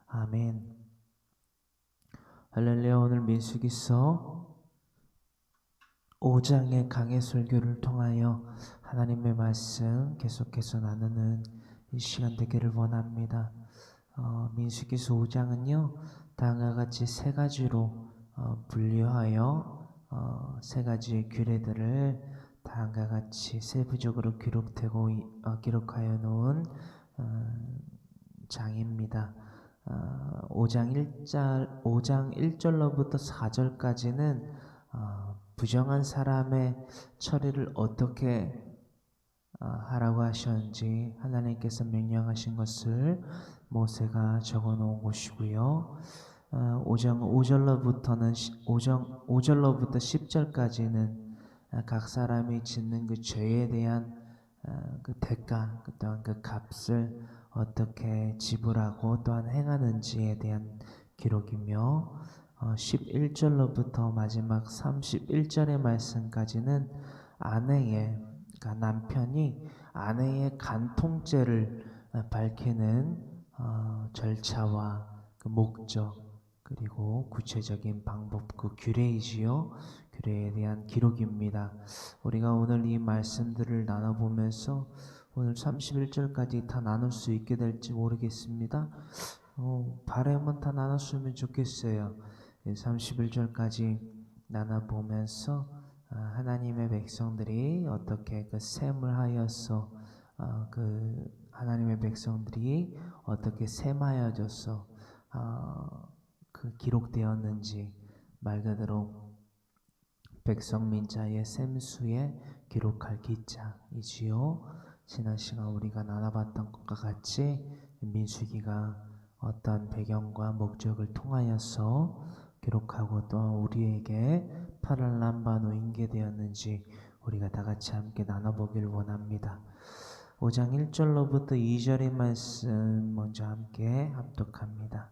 아멘. 할렐루야. 오늘 민수기서 5장의 강해 설교를 통하여 하나님의 말씀 계속해서 나누는 이 시간 되기를 원합니다. 민수기서 5장은요 다음과 같이 세 가지로 분류하여 세 가지의 규례들을 다음과 같이 세부적으로 기록하여 놓은 장입니다. 5장 1절로부터 4절까지는 부정한 사람의 처리를 어떻게 하라고 하셨는지 하나님께서 명령하신 것을 모세가 적어 놓은 것이고요. 5장 5절로부터 10절까지는 각 사람이 짓는 그 죄에 대한 그 대가, 또한 그 값을 어떻게 지불하고 또한 행하는지에 대한 기록이며 11절로부터 마지막 31절의 말씀까지는 그러니까 남편이 아내의 간통죄를 밝히는 절차와 그 목적 그리고 구체적인 방법, 그 규례이지요. 규례에 대한 기록입니다. 우리가 오늘 이 말씀들을 나눠보면서 오늘 31절까지 다 나눌 수 있게 될지 모르겠습니다. 바람은 다 나눴으면 좋겠어요. 31절까지 나눠보면서 하나님의 백성들이 어떻게 그 셈을 하여서 하나님의 백성들이 어떻게 셈하여져서 그 기록되었는지 말 그대로 백성민자의 셈수에 기록할 기자이지요. 지난 시간 우리가 나눠봤던 것과 같이 민수기가 어떤 배경과 목적을 통하여서 기록하고 또 우리에게 파랄람 바 놓인게 되었는지 우리가 다 같이 함께 나눠보길 원합니다. 5장 1절로부터 2절의 말씀 먼저 함께 합독합니다.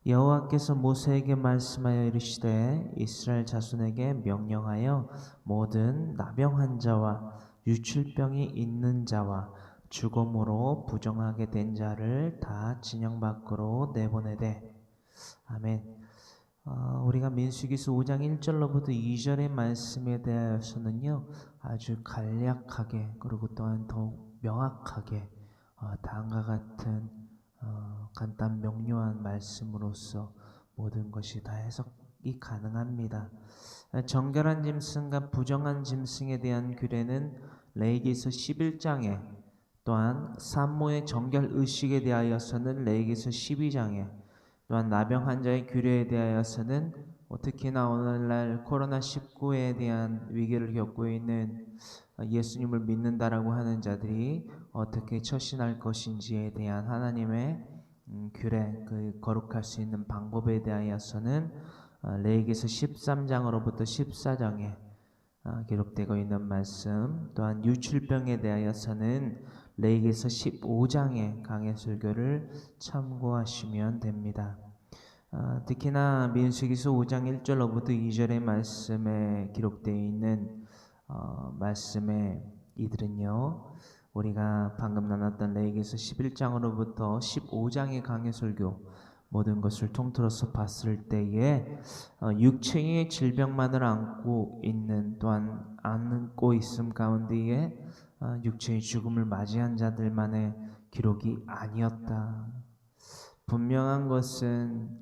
여호와께서 모세에게 말씀하여 이르시되 이스라엘 자손에게 명령하여 모든 나병 환자와 유출병이 있는 자와 죽음으로 부정하게 된 자를 다 진영 밖으로 내보내되. 아멘. 우리가 민수기서 5장 1절로부터 2절의 말씀에 대해서는요 아주 간략하게 그리고 또한 더욱 명확하게 다음과 같은 간단 명료한 말씀으로서 모든 것이 다 해석이 가능합니다. 정결한 짐승과 부정한 짐승에 대한 규례는 레위기서 11장에, 또한 산모의 정결 의식에 대하여서는 레위기서 12장에, 또한 나병 환자의 규례에 대하여서는 특히나 오늘날 코로나19에 대한 위기를 겪고 있는 예수님을 믿는다라고 하는 자들이 어떻게 처신할 것인지에 대한 하나님의 규례, 그 거룩할 수 있는 방법에 대하여서는 레위기서 13장으로부터 14장에 기록되고 있는 말씀, 또한 유출병에 대하여서는 레위기서 15장의 강해 설교를 참고하시면 됩니다. 특히나 민수기서 5장 1절로부터 2절의 말씀에 기록되어 있는 말씀의 이들은요 우리가 방금 나눴던 레위기서 11장으로부터 15장의 강해 설교 모든 것을 통틀어서 봤을 때에 육체의 질병만을 안고 있는, 또한 안고 있음 가운데에 육체의 죽음을 맞이한 자들만의 기록이 아니었다. 분명한 것은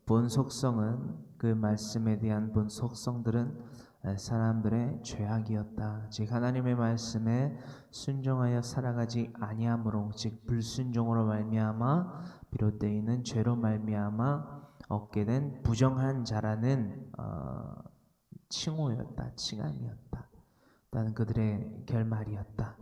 본 속성은, 그 말씀에 대한 본 속성들은 사람들의 죄악이었다. 즉 하나님의 말씀에 순종하여 살아가지 아니함으로, 즉 불순종으로 말미암아 비롯되어 있는 죄로 말미암아 얻게 된 부정한 자라는 칭호였다. 칭함이었다. 라는 그들의 결말이었다.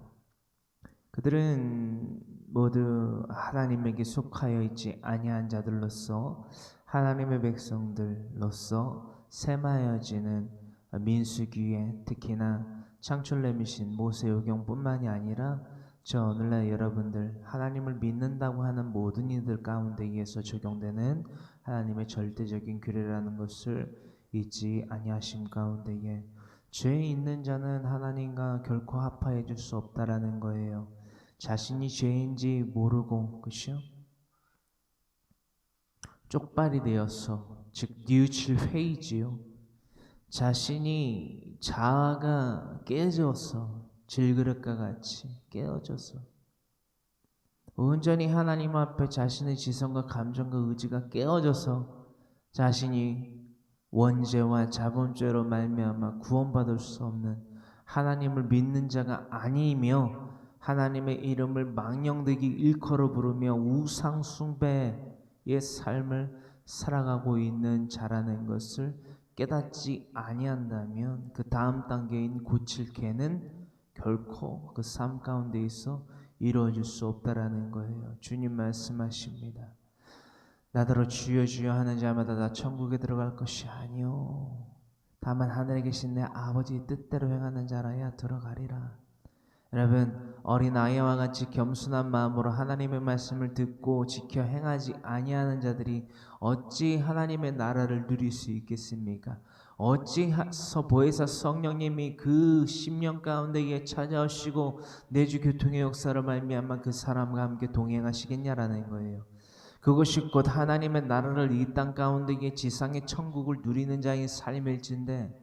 그들은 모두 하나님에게 속하여 있지 아니한 자들로서, 하나님의 백성들로서 셈하여지는 민수기에, 특히나 창출내미신 모세오경뿐만이 아니라 저 오늘날 여러분들 하나님을 믿는다고 하는 모든 이들 가운데에서 적용되는 하나님의 절대적인 규례라는 것을 잊지 아니하심 가운데에 죄 있는 자는 하나님과 결코 합하여 줄 수 없다라는 거예요. 자신이 죄인지 모르고, 그렇죠? 쪽발이 되어서, 즉 뉘우칠 회의지요. 자신이 자아가 깨져서 질그릇과 같이 깨어져서 온전히 하나님 앞에 자신의 지성과 감정과 의지가 깨어져서 자신이 원죄와 자범죄로 말미암아 구원받을 수 없는 하나님을 믿는 자가 아니며 하나님의 이름을 망령되게 일컬어 부르며 우상 숭배의 삶을 살아가고 있는 자라는 것을 깨닫지 아니한다면 그 다음 단계인 고칠 개는 결코 그 삶 가운데 있어 이루어질 수 없다라는 거예요. 주님 말씀하십니다. 나더러 주여 주여 하는 자마다 다 천국에 들어갈 것이 아니요 다만 하늘에 계신 내 아버지의 뜻대로 행하는 자라야 들어가리라. 여러분, 어린아이와 같이 겸손한 마음으로 하나님의 말씀을 듣고 지켜 행하지 아니하는 자들이 어찌 하나님의 나라를 누릴 수 있겠습니까? 어찌서 보혜사 성령님이 그 심령 가운데에 찾아오시고 내주 교통의 역사를 말미암아 그 사람과 함께 동행하시겠냐라는 거예요. 그것이 곧 하나님의 나라를 이 땅 가운데에 지상의 천국을 누리는 자의 삶일진데,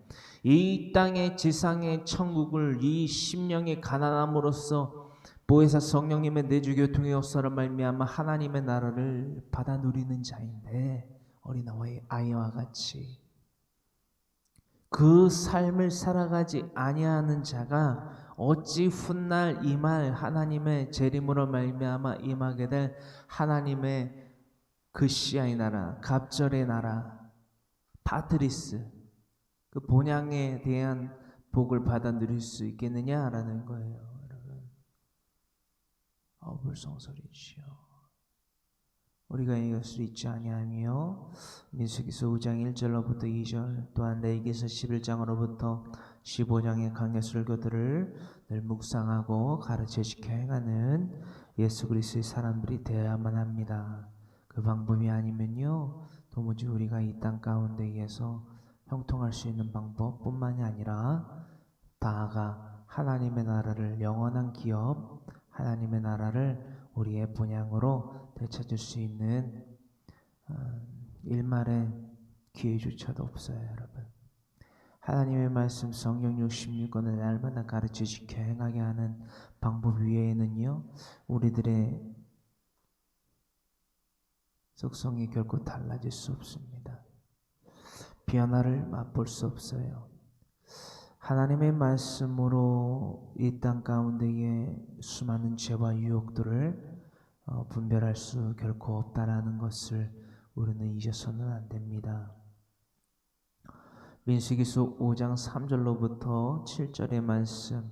이 땅의 지상의 천국을 이 심령의 가난함으로써 보혜사 성령님의 내주교통의 역사를 말미암아 하나님의 나라를 받아 누리는 자인데, 어린아이와 같이 그 삶을 살아가지 아니하는 자가 어찌 훗날 임할 하나님의 재림으로 말미암아 임하게 될 하나님의 그 시아의 나라, 갑절의 나라, 파트리스, 그 본향에 대한 복을 받아 누릴 수 있겠느냐라는 거예요, 여러분. 불성설이지요. 우리가 이것을 잊지 아니하며 민수기서 5장 1절로부터 2절 또한 레위기서 11장으로부터 15장의 강해 설교들을 늘 묵상하고 가르쳐 지켜 행하는 예수 그리스도의 사람들이 되어야만 합니다. 그 방법이 아니면요 도무지 우리가 이 땅 가운데에서 형통할 수 있는 방법뿐만이 아니라 나아가 하나님의 나라를 영원한 기업, 하나님의 나라를 우리의 본향으로 되찾을 수 있는 일말의 기회조차도 없어요, 여러분. 하나님의 말씀 성경 66권을 날마다 가르쳐 지켜 행하게 하는 방법 위에는요 우리들의 속성이 결코 달라질 수 없습니다. 변화를 맛볼 수 없어요. 하나님의 말씀으로 이 땅 가운데에 수많은 죄와 유혹들을 분별할 수 결코 없다라는 것을 우리는 잊어서는 안 됩니다. 민수기서 5장 3절로부터 7절의 말씀,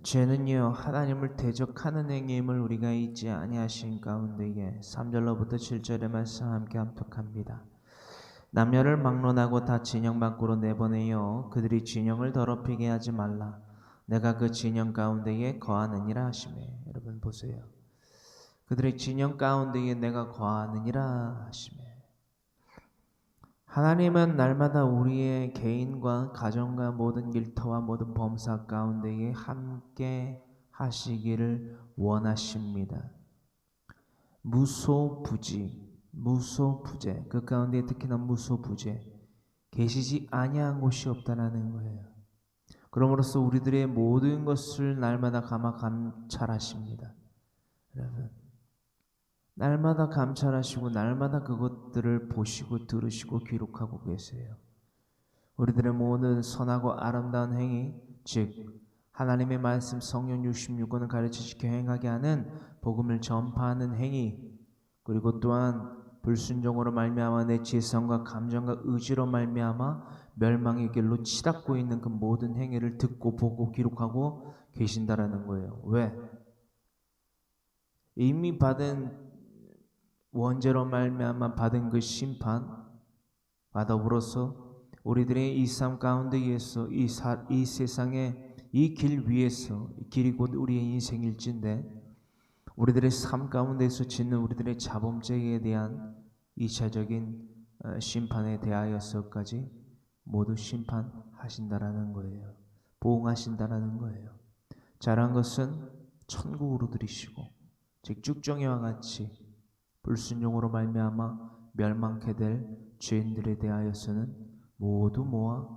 죄는요 하나님을 대적하는 행위임을 우리가 잊지 아니하신 가운데에 3절로부터 7절의 말씀 함께 합독합니다. 남녀를 막론하고 다 진영 밖으로 내보내어 그들이 진영을 더럽히게 하지 말라. 내가 그 진영 가운데에 거하느니라 하시매. 여러분 보세요. 그들의 진영 가운데에 내가 거하느니라 하시매. 하나님은 날마다 우리의 개인과 가정과 모든 일터와 모든 범사 가운데에 함께 하시기를 원하십니다. 무소부지, 무소부재, 그 가운데 특히나 무소부재, 계시지 아니한 곳이 없다라는 거예요. 그러므로써 우리들의 모든 것을 날마다 감찰하십니다. 여러분, 날마다 감찰하시고 날마다 그것들을 보시고 들으시고 기록하고 계세요. 우리들의 모든 선하고 아름다운 행위, 즉 하나님의 말씀 성령 66권을 가르쳐 지켜 행하게 하는 복음을 전파하는 행위, 그리고 또한 불순종으로 말미암아 내 지성과 감정과 의지로 말미암아 멸망의 길로 치닫고 있는 그 모든 행위를 듣고 보고 기록하고 계신다라는 거예요. 왜? 이미 받은 원죄로 말미암아 받은 그 심판, 더불어서 우리들의 이 삶 가운데에서 이 세상의 이 길 위에서, 이 길이 곧 우리의 인생일진데 우리들의 삶 가운데서 짓는 우리들의 자범죄에 대한 2차적인 심판에 대하여서까지 모두 심판하신다라는 거예요. 보응하신다라는 거예요. 잘한 것은 천국으로 들이시고, 즉 쭉정이와 같이 불순종으로 말미암아 멸망케 될 죄인들에 대하여서는 모두 모아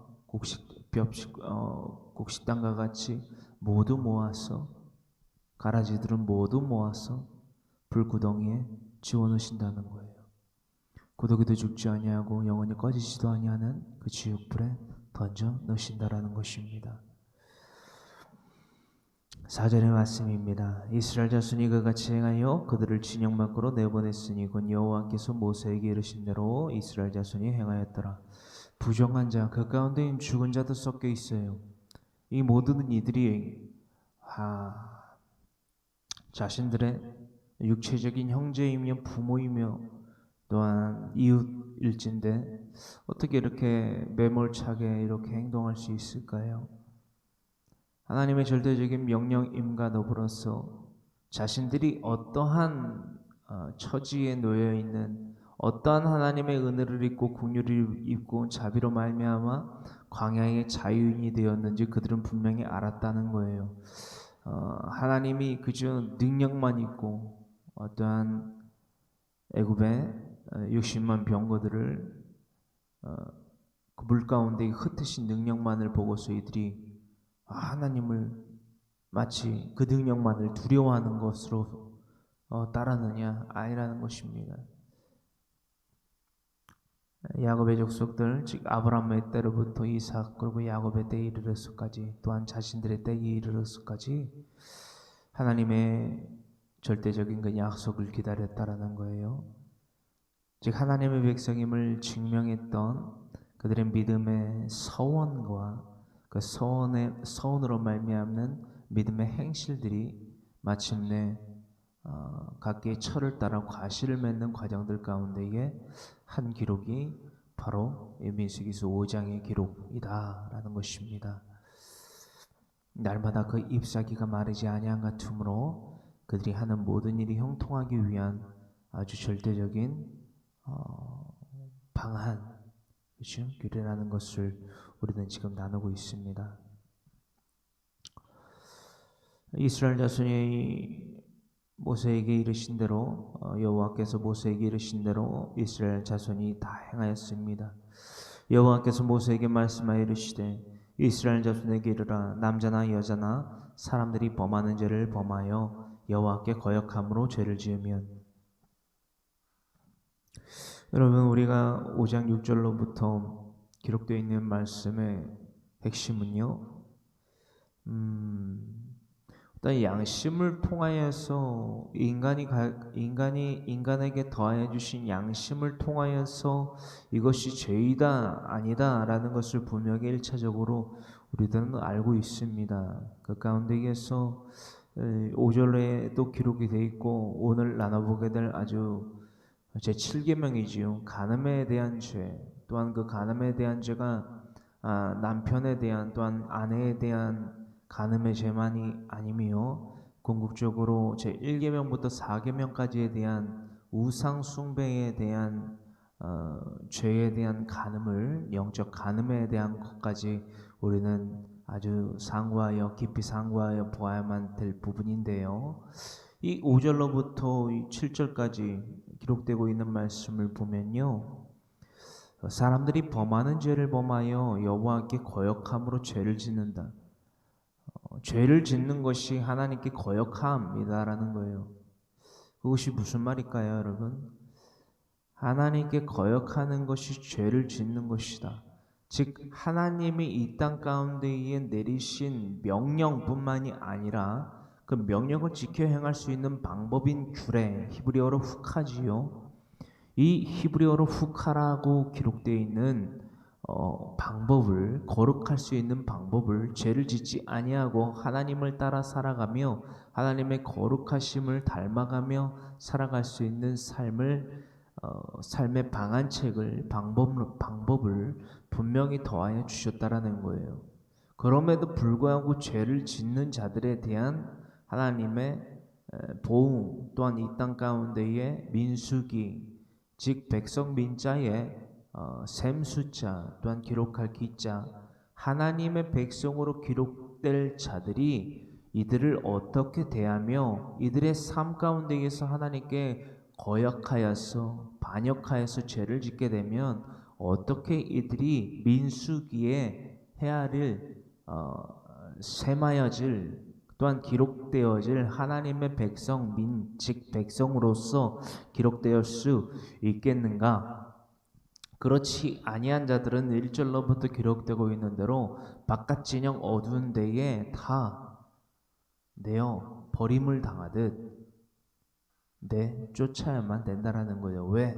곡식당과 같이 모두 모아서 가라지들은 모두 모아서 불구덩이에 지워넣으신다는 거예요. 고독에도 죽지 아니하고 영원히 꺼지지도 아니하는 그 지옥불에 던져 넣으신다라는 것입니다. 4절의 말씀입니다. 이스라엘 자손이 그같이 행하여 그들을 진영 밖으로 내보냈으니 곧 여호와께서 모세에게 이르신 대로 이스라엘 자손이 행하였더라. 부정한 자, 그 가운데 죽은 자도 섞여 있어요. 이 모든 이들이 자신들의 육체적인 형제이며 부모이며 또한 이웃일진데 어떻게 이렇게 매몰차게 이렇게 행동할 수 있을까요? 하나님의 절대적인 명령임과 더불어서 자신들이 어떠한 처지에 놓여 있는 어떠한 하나님의 은혜를 입고 긍휼을 입고 자비로 말미암아 광야의 자유인이 되었는지 그들은 분명히 알았다는 거예요. 하나님이 그저 능력만 있고 어떠한 애굽의 60만 병거들을 그 물 가운데 흩으신 능력만을 보고서 이들이 하나님을 마치 그 능력만을 두려워하는 것으로 따르느냐? 아니라는 것입니다. 야곱의 족속들, 즉 아브라함의 때로부터 이삭 그리고 야곱의 때에 이르러서까지 또한 자신들의 때에 이르러서까지 하나님의 절대적인 그 약속을 기다렸다라는 거예요. 즉 하나님의 백성임을 증명했던 그들의 믿음의 서원과 그 서원으로 말미암는 믿음의 행실들이 마침내 각기의 철을 따라 과실을 맺는 과정들 가운데에 한 기록이 바로 민수기서 5장의 기록이다라는 것입니다. 날마다 그 잎사귀가 마르지 아니한 같으므로 그들이 하는 모든 일이 형통하기 위한 아주 절대적인 방한, 그렇죠? 규례라는 것을 우리는 지금 나누고 있습니다. 이스라엘 자손이 모세에게 이르신 대로 여호와께서 모세에게 이르신 대로 이스라엘 자손이 다 행하였습니다. 여호와께서 모세에게 말씀하여 이르시되 이스라엘 자손에게 이르라. 남자나 여자나 사람들이 범하는 죄를 범하여 여호와께 거역함으로 죄를 지으면. 여러분, 우리가 5장 6절로부터 기록되어 있는 말씀의 핵심은요, 어떤 양심을 통하여서 인간에게 더하여 주신 양심을 통하여서 이것이 죄이다 아니다라는 것을 분명히 1차적으로 우리들은 알고 있습니다. 그 가운데에서 5절에도 기록이 되어 있고 오늘 나눠보게 될 아주 제7계명이지요. 간음에 대한 죄, 또한 그 간음에 대한 죄가 남편에 대한 또한 아내에 대한 간음의 죄만이 아니며 궁극적으로 제1계명부터 4계명까지에 대한 우상 숭배에 대한 죄에 대한 간음을, 영적 간음에 대한 것까지 우리는 아주 상고하여 깊이 상고하여 보아야만 될 부분인데요. 이 5절로부터 7절까지 기록되고 있는 말씀을 보면요, 사람들이 범하는 죄를 범하여 여호와께 거역함으로 죄를 짓는다. 죄를 짓는 것이 하나님께 거역함이다라는 거예요. 그것이 무슨 말일까요, 여러분? 하나님께 거역하는 것이 죄를 짓는 것이다. 즉 하나님이 이 땅 가운데에 내리신 명령뿐만이 아니라 그 명령을 지켜 행할 수 있는 방법인 규례, 히브리어로 후카지요. 이 히브리어로 후카라고 기록되어 있는 방법을, 거룩할 수 있는 방법을, 죄를 짓지 아니하고 하나님을 따라 살아가며 하나님의 거룩하심을 닮아가며 살아갈 수 있는 삶의 방안책을, 방법을 분명히 더하여 주셨다라는 거예요. 그럼에도 불구하고 죄를 짓는 자들에 대한 하나님의 보응, 또한 이 땅 가운데의 민수기, 즉 백성 민자의 셈 숫자, 또한 기록할 기자, 하나님의 백성으로 기록될 자들이 이들을 어떻게 대하며 이들의 삶 가운데에서 하나님께 거역하여서 반역하여서 죄를 짓게 되면 어떻게 이들이 민수기에 헤아릴 세마여질 또한 기록되어질 하나님의 백성 즉 백성으로서 기록되어 수 있겠는가? 그렇지 아니한 자들은 1절로부터 기록되고 있는 대로 바깥 진영 어두운 데에 다 내어 버림을 당하듯 쫓아야만 된다라는 거예요. 왜?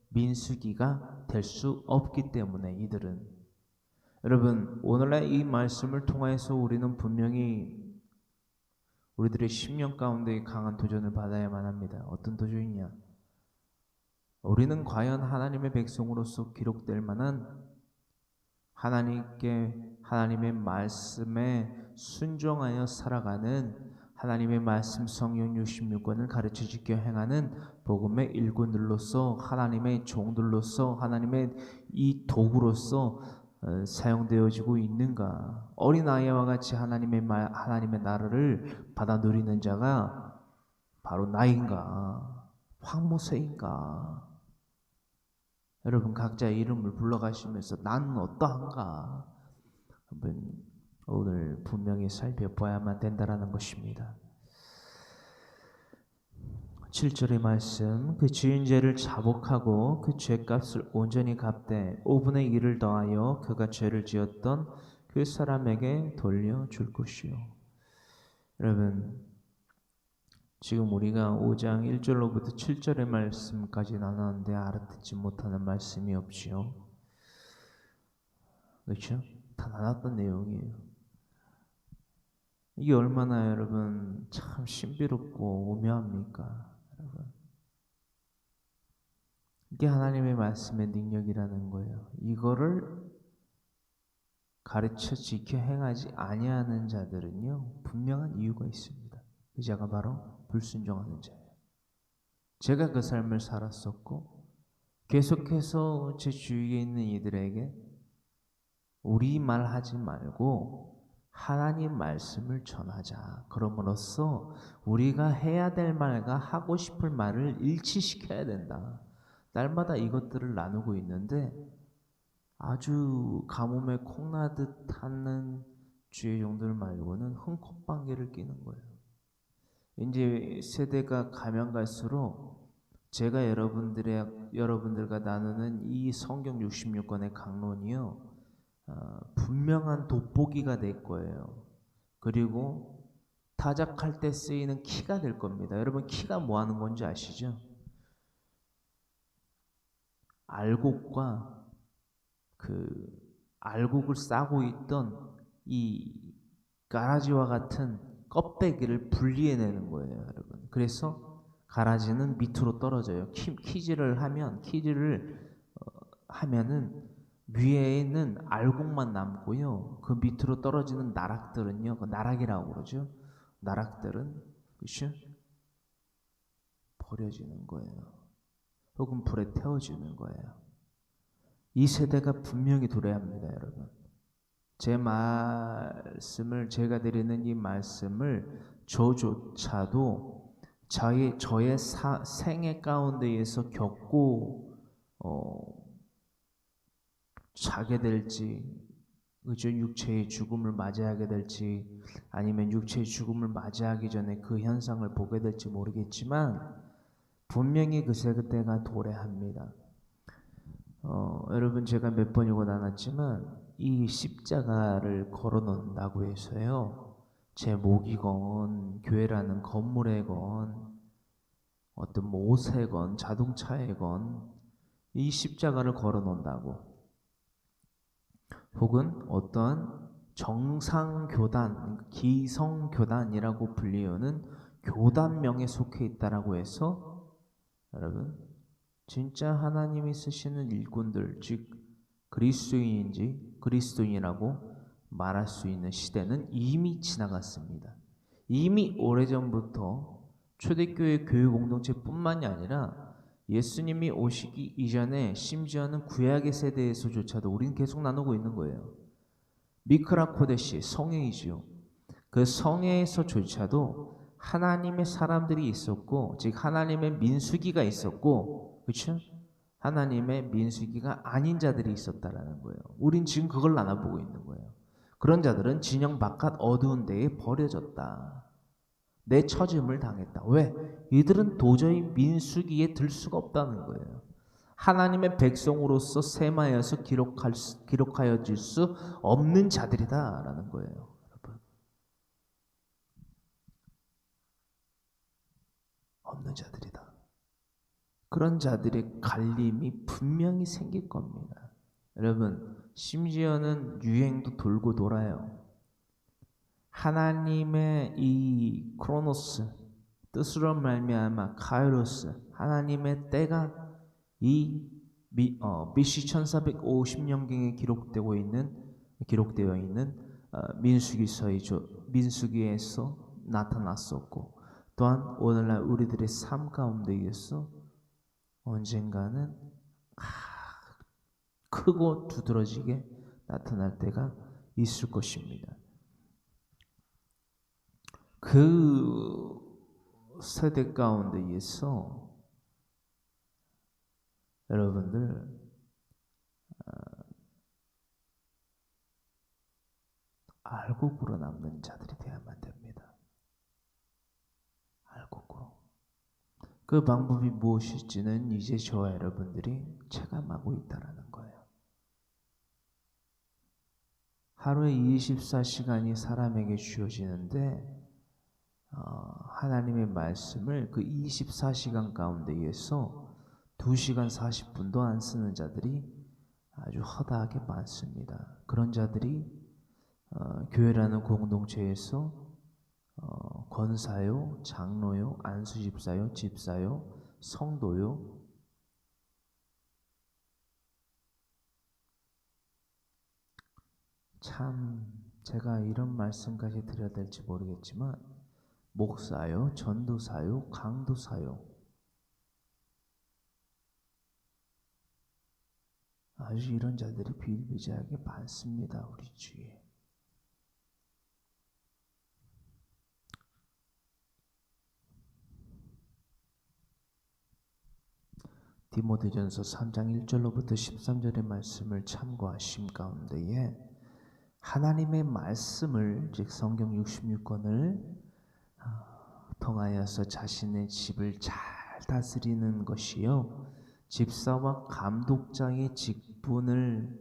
민수기가 될 수 없기 때문에 이들은. 여러분, 오늘날 이 말씀을 통해서 우리는 분명히 우리들의 심령 가운데 강한 도전을 받아야만 합니다. 어떤 도전이냐? 우리는 과연 하나님의 백성으로서 기록될 만한 하나님의 말씀에 순종하여 살아가는 하나님의 말씀 성령 66권을 가르쳐 지켜 행하는 복음의 일꾼들로서 하나님의 종들로서 하나님의 이 도구로서 사용되어지고 있는가? 어린아이와 같이 하나님의 나라를 받아 누리는 자가 바로 나인가? 황모세인가? 여러분 각자 이름을 불러가시면서 나는 어떠한가? 한번 오늘 분명히 살펴봐야만 된다라는 것입니다. 7절의 말씀, 그 주인 죄를 자복하고 그 죄값을 온전히 갚되 5분의 1을 더하여 그가 죄를 지었던 그 사람에게 돌려줄 것이요. 여러분 지금 우리가 5장 1절로부터 7절의 말씀까지 나눴는데 알아듣지 못하는 말씀이 없지요. 그렇죠? 다 나눴던 내용이에요. 이게 얼마나 여러분 참 신비롭고 오묘합니까? 여러분. 이게 하나님의 말씀의 능력이라는 거예요. 이거를 가르쳐 지켜 행하지 아니하는 자들은요 분명한 이유가 있습니다. 그 자가 바로 불순종하는 자예요. 제가 그 삶을 살았었고 계속해서 제 주위에 있는 이들에게 우리 말 하지 말고 하나님 말씀을 전하자. 그럼으로써 우리가 해야 될 말과 하고 싶을 말을 일치시켜야 된다. 날마다 이것들을 나누고 있는데 아주 가뭄에 콩나듯 하는 주의 종들 말고는 흥콧방귀를 끼는 거예요. 이제 세대가 가면 갈수록 제가 여러분들과 나누는 이 성경 66권의 강론이요. 분명한 돋보기가 될 거예요. 그리고 타작할 때 쓰이는 키가 될 겁니다. 여러분 키가 뭐 하는 건지 아시죠? 알곡과 알곡을 싸고 있던 이 가라지와 같은 껍데기를 분리해내는 거예요, 여러분. 그래서 가라지는 밑으로 떨어져요. 키질을 하면은 위에는 알곡만 남고요. 그 밑으로 떨어지는 나락들은요, 그 나락이라고 그러죠. 나락들은 그렇죠? 버려지는 거예요. 혹은 불에 태워지는 거예요. 이 세대가 분명히 도래합니다, 여러분. 제가 드리는 이 말씀을 저조차도 저의 생애 가운데에서 겪고 자게 될지, 그죠? 육체의 죽음을 맞이하게 될지, 아니면 육체의 죽음을 맞이하기 전에 그 현상을 보게 될지 모르겠지만 분명히 그 세대가 도래합니다. 여러분 제가 몇 번이고 나눴지만 이 십자가를 걸어놓는다고 해서요, 제 목이건 교회라는 건물에건 어떤 옷에건 자동차에건 이 십자가를 걸어놓는다고, 혹은 어떠한 정상교단, 기성교단이라고 불리우는 교단명에 속해 있다라고 해서 여러분 진짜 하나님이 쓰시는 일꾼들, 즉 그리스도인인지 그리스도인이라고 말할 수 있는 시대는 이미 지나갔습니다. 이미 오래전부터 초대교회 교회 공동체뿐만이 아니라 예수님이 오시기 이전에 심지어는 구약의 세대에서조차도 우리는 계속 나누고 있는 거예요. 미크라 코데시, 성회이지요. 그 성회에서조차도 하나님의 사람들이 있었고, 즉 하나님의 민수기가 있었고, 그렇죠? 하나님의 민수기가 아닌 자들이 있었다라는 거예요. 우린 지금 그걸 나눠보고 있는 거예요. 그런 자들은 진영 바깥 어두운 데에 버려졌다. 내 처짐을 당했다. 왜? 이들은 도저히 민수기에 들 수가 없다는 거예요. 하나님의 백성으로서 세마에서 기록하여질 수 없는 자들이다라는 거예요. 여러분. 없는 자들이다. 그런 자들의 갈림이 분명히 생길 겁니다. 여러분, 심지어는 유행도 돌고 돌아요. 하나님의 이 크로노스, 뜻으로 말미암아 카이로스, 하나님의 때가 이 BC 1450년경에 기록되어 있는 민수기에서 나타났었고, 또한 오늘날 우리들의 삶 가운데에서 언젠가는 크고 두드러지게 나타날 때가 있을 것입니다. 그 세대 가운데에서 여러분들 알고 굴어 남는 자들이 되어야만 됩니다. 알고 굴어. 그 방법이 무엇일지는 이제 저와 여러분들이 체감하고 있다라는 거예요. 하루에 24시간이 사람에게 주어지는데 하나님의 말씀을 그 24시간 가운데에서 2시간 40분도 안 쓰는 자들이 아주 허다하게 많습니다. 그런 자들이 교회라는 공동체에서 권사요, 장로요, 안수집사요, 집사요, 성도요, 참 제가 이런 말씀까지 드려야 될지 모르겠지만 목사요, 전도사요, 강도사요, 아주 이런 자들이 비일비재하게 많습니다. 우리 주위에. 디모데전서 3장 1절로부터 13절의 말씀을 참고하심 가운데에 하나님의 말씀을, 즉 성경 66권을 통하여서 자신의 집을 잘 다스리는 것이요, 집사와 감독장의 직분을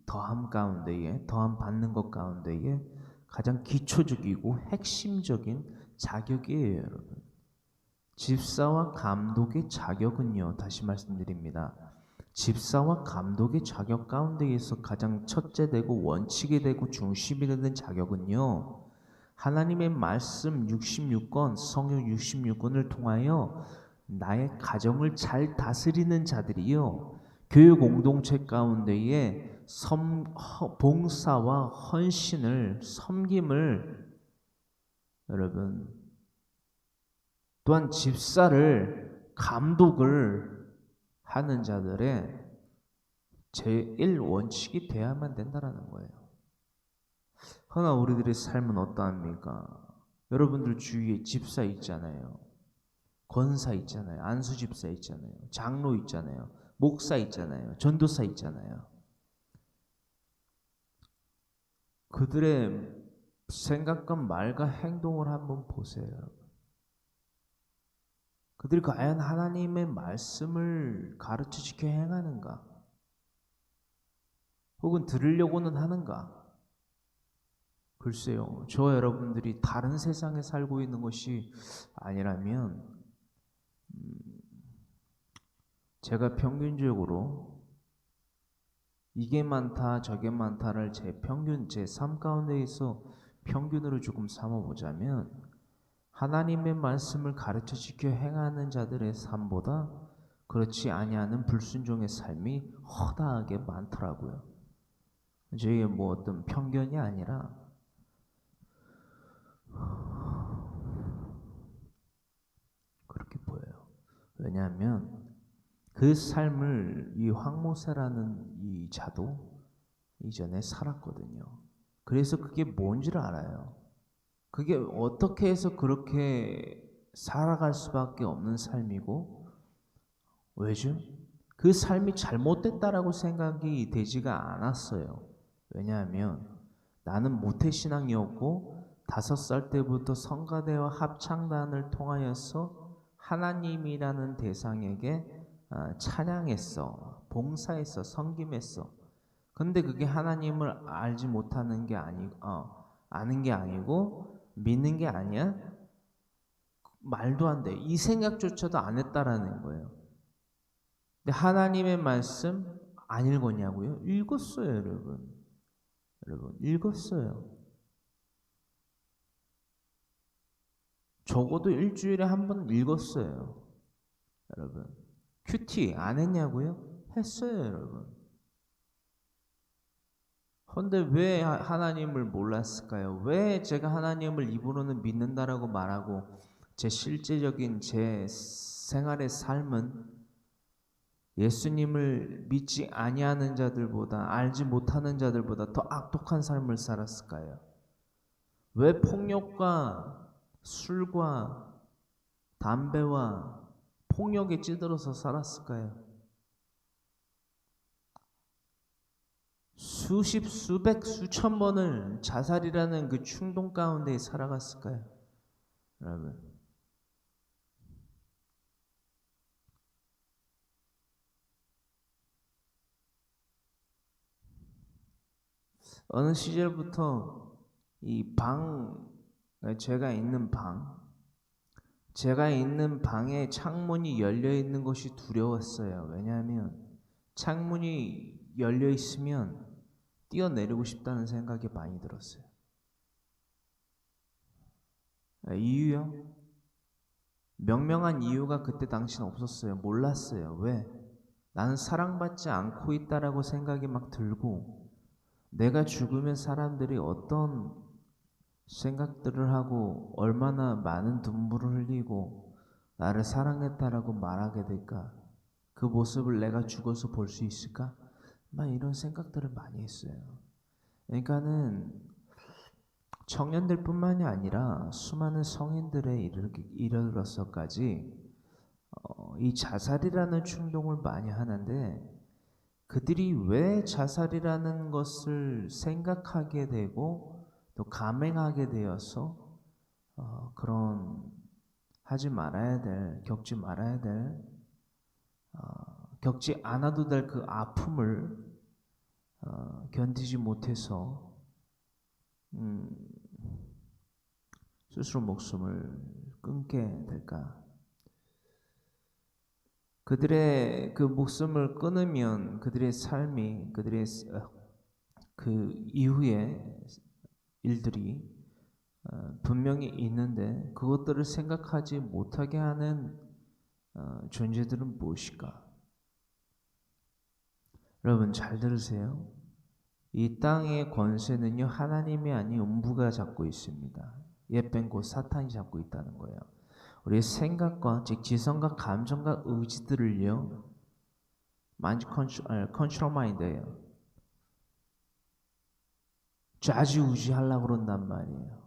더함 받는 것 가운데에 가장 기초적이고 핵심적인 자격이에요, 여러분. 집사와 감독의 자격은요, 다시 말씀드립니다. 집사와 감독의 자격 가운데에서 가장 첫째 되고 원칙이 되고 중심이 되는 자격은요, 하나님의 말씀 66권, 성경 66권을 통하여 나의 가정을 잘 다스리는 자들이요, 교회 공동체 가운데에 봉사와 헌신을, 섬김을, 여러분, 또한 집사를, 감독을 하는 자들의 제1원칙이 돼야만 된다는 거예요. 그러나 우리들의 삶은 어떠합니까? 여러분들 주위에 집사 있잖아요. 권사 있잖아요. 안수집사 있잖아요. 장로 있잖아요. 목사 있잖아요. 전도사 있잖아요. 그들의 생각과 말과 행동을 한번 보세요, 여러분. 그들이 과연 하나님의 말씀을 가르쳐 지켜 행하는가? 혹은 들으려고는 하는가? 글쎄요, 저와 여러분들이 다른 세상에 살고 있는 것이 아니라면 제가 평균적으로 이게 많다 저게 많다를 제 삶 가운데에서 평균으로 조금 삼아보자면 하나님의 말씀을 가르쳐 지켜 행하는 자들의 삶보다 그렇지 아니하는 불순종의 삶이 허다하게 많더라고요. 저희의 뭐 어떤 편견이 아니라 그렇게 보여요. 왜냐하면 그 삶을 이 황모세라는 이 자도 이전에 살았거든요. 그래서 그게 뭔지를 알아요. 그게 어떻게 해서 그렇게 살아갈 수밖에 없는 삶이고, 왜죠? 그 삶이 잘못됐다라고 생각이 되지가 않았어요. 왜냐하면 나는 모태신앙이었고 5살 때부터 성가대와 합창단을 통하여서 하나님이라는 대상에게 찬양했어, 봉사했어, 섬김했어. 근데 그게 하나님을 알지 못하는 게 아는 게 아니고 믿는 게 아니야? 말도 안 돼. 이 생각조차도 안 했다라는 거예요. 근데 하나님의 말씀 안 읽었냐고요? 읽었어요, 여러분. 여러분, 읽었어요. 적어도 일주일에 한 번 읽었어요. 여러분. 큐티 안 했냐고요? 했어요, 여러분. 근데 왜 하나님을 몰랐을까요? 왜 제가 하나님을 입으로는 믿는다라고 말하고 제 실제적인 제 생활의 삶은 예수님을 믿지 아니하는 자들보다, 알지 못하는 자들보다 더 악독한 삶을 살았을까요? 왜 폭력과 술과 담배와 폭력에 찌들어서 살았을까요? 수십, 수백, 수천 번을 자살이라는 그 충동 가운데 살아갔을까요? 여러분. 어느 시절부터 제가 있는 방에 창문이 열려 있는 것이 두려웠어요. 왜냐하면 창문이 열려 있으면 뛰어내리고 싶다는 생각이 많이 들었어요. 이유요? 명명한 이유가 그때 당시는 없었어요. 몰랐어요. 왜? 나는 사랑받지 않고 있다라고 생각이 막 들고, 내가 죽으면 사람들이 어떤 생각들을 하고 얼마나 많은 눈물을 흘리고 나를 사랑했다라고 말하게 될까? 그 모습을 내가 죽어서 볼 수 있을까? 막 이런 생각들을 많이 했어요. 그러니까는 청년들뿐만이 아니라 수많은 성인들에 이르러서까지 이 자살이라는 충동을 많이 하는데, 그들이 왜 자살이라는 것을 생각하게 되고 또 감행하게 되어서 그런 겪지 말아야 될, 겪지 않아도 될 그 아픔을 견디지 못해서 스스로 목숨을 끊게 될까? 그들의 그 목숨을 끊으면 그들의 삶이, 그들의 그 이후의 일들이 분명히 있는데, 그것들을 생각하지 못하게 하는 존재들은 무엇일까? 여러분 잘 들으세요. 이 땅의 권세는요, 하나님이 아닌 음부가 잡고 있습니다. 옛뱀 곧 사탄이 잡고 있다는 거예요. 우리의 생각과, 즉 지성과 감정과 의지들을요, 컨트롤 마인드예요. 좌지우지하려고 그런단 말이에요.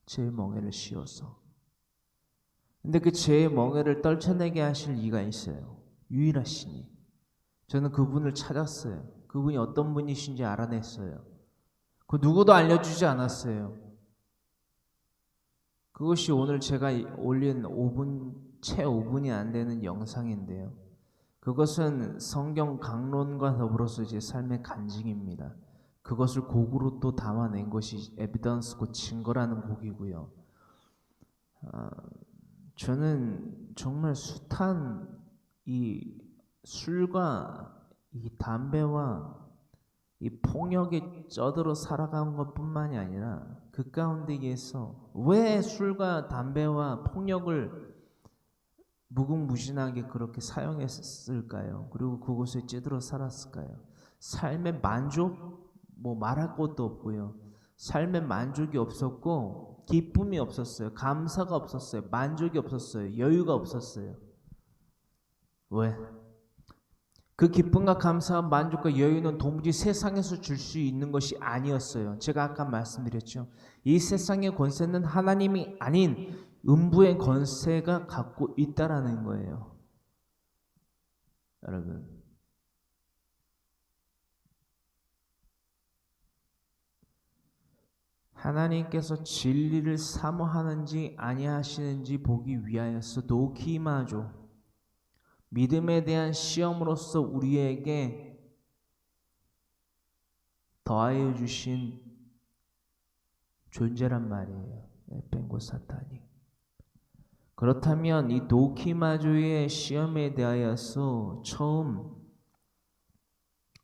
죄의 멍에를 씌워서. 근데 그 죄의 멍에를 떨쳐내게 하실 이가 있어요. 유일하시니. 저는 그분을 찾았어요. 그분이 어떤 분이신지 알아냈어요. 그 누구도 알려주지 않았어요. 그것이 오늘 제가 올린 채 5분이 안 되는 영상인데요. 그것은 성경 강론과 더불어서 제 삶의 간증입니다. 그것을 곡으로 또 담아낸 것이 에비던스 곧 증거라는 곡이고요. 저는 정말 숱한 이 술과 이 담배와 이 폭력에 쩌들어 살아간 것뿐만이 아니라 그 가운데에서 왜 술과 담배와 폭력을 무궁무진하게 그렇게 사용했을까요? 그리고 그곳에 찌들어 살았을까요? 삶의 만족? 말할 것도 없고요. 삶의 만족이 없었고 기쁨이 없었어요. 감사가 없었어요. 만족이 없었어요. 여유가 없었어요. 왜? 그 기쁨과 감사와 만족과 여유는 도무지 세상에서 줄 수 있는 것이 아니었어요. 제가 아까 말씀드렸죠. 이 세상의 권세는 하나님이 아닌 음부의 권세가 갖고 있다라는 거예요. 여러분, 하나님께서 진리를 사모하는지 아니하시는지 보기 위하여서 노키마조, 믿음에 대한 시험으로서 우리에게 더하여 주신 존재란 말이에요. 에펜고 사탄이. 그렇다면 이 노키마조의 시험에 대하여서 처음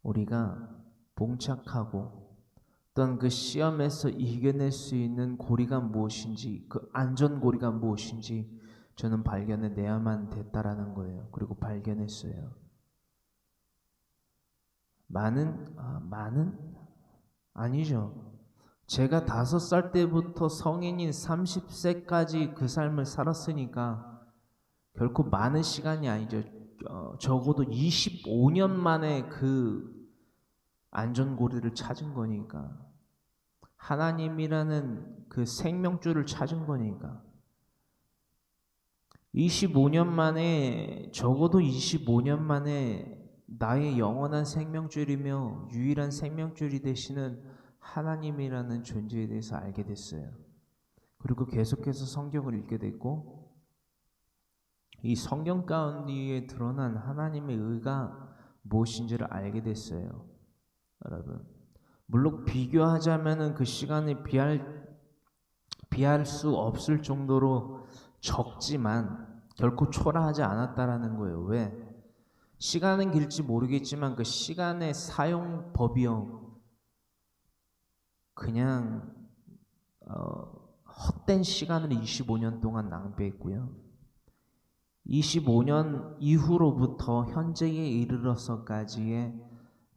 우리가 봉착하고 어떤 그 시험에서 이겨낼 수 있는 고리가 무엇인지, 그 안전고리가 무엇인지 저는 발견해내야만 됐다라는 거예요. 그리고 발견했어요. 많은 아니죠. 제가 5살 때부터 성인인 30세까지 그 삶을 살았으니까 결코 많은 시간이 아니죠. 적어도 25년 만에 그 안전고리를 찾은 거니까, 하나님이라는 그 생명줄을 찾은 거니까 25년 만에, 적어도 25년 만에 나의 영원한 생명줄이며 유일한 생명줄이 되시는 하나님이라는 존재에 대해서 알게 됐어요. 그리고 계속해서 성경을 읽게 됐고, 이 성경 가운데 드러난 하나님의 의가 무엇인지를 알게 됐어요. 여러분, 물론 비교하자면은 그 시간에 비할 수 없을 정도로 적지만 결코 초라하지 않았다라는 거예요. 왜? 시간은 길지 모르겠지만 그 시간의 사용법이요, 그냥 헛된 시간을 25년 동안 낭비했고요. 25년 이후로부터 현재에 이르러서까지의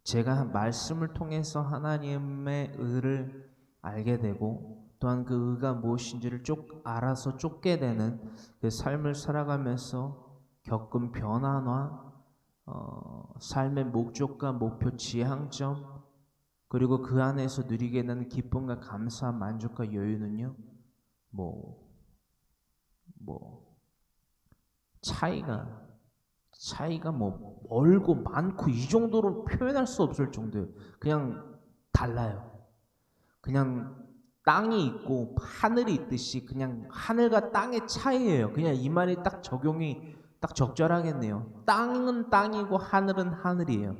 제가 말씀을 통해서 하나님의 의를 알게 되고, 또한 그 의가 무엇인지를 알아서 쫓게 되는 그 삶을 살아가면서 겪은 변화나 삶의 목적과 목표, 지향점, 그리고 그 안에서 누리게 되는 기쁨과 감사, 만족과 여유는요, 차이가 멀고 많고 이 정도로 표현할 수 없을 정도예요. 그냥 달라요. 그냥 땅이 있고 하늘이 있듯이 그냥 하늘과 땅의 차이예요. 그냥 이 말이 딱 적용이 딱 적절하겠네요. 땅은 땅이고 하늘은 하늘이에요.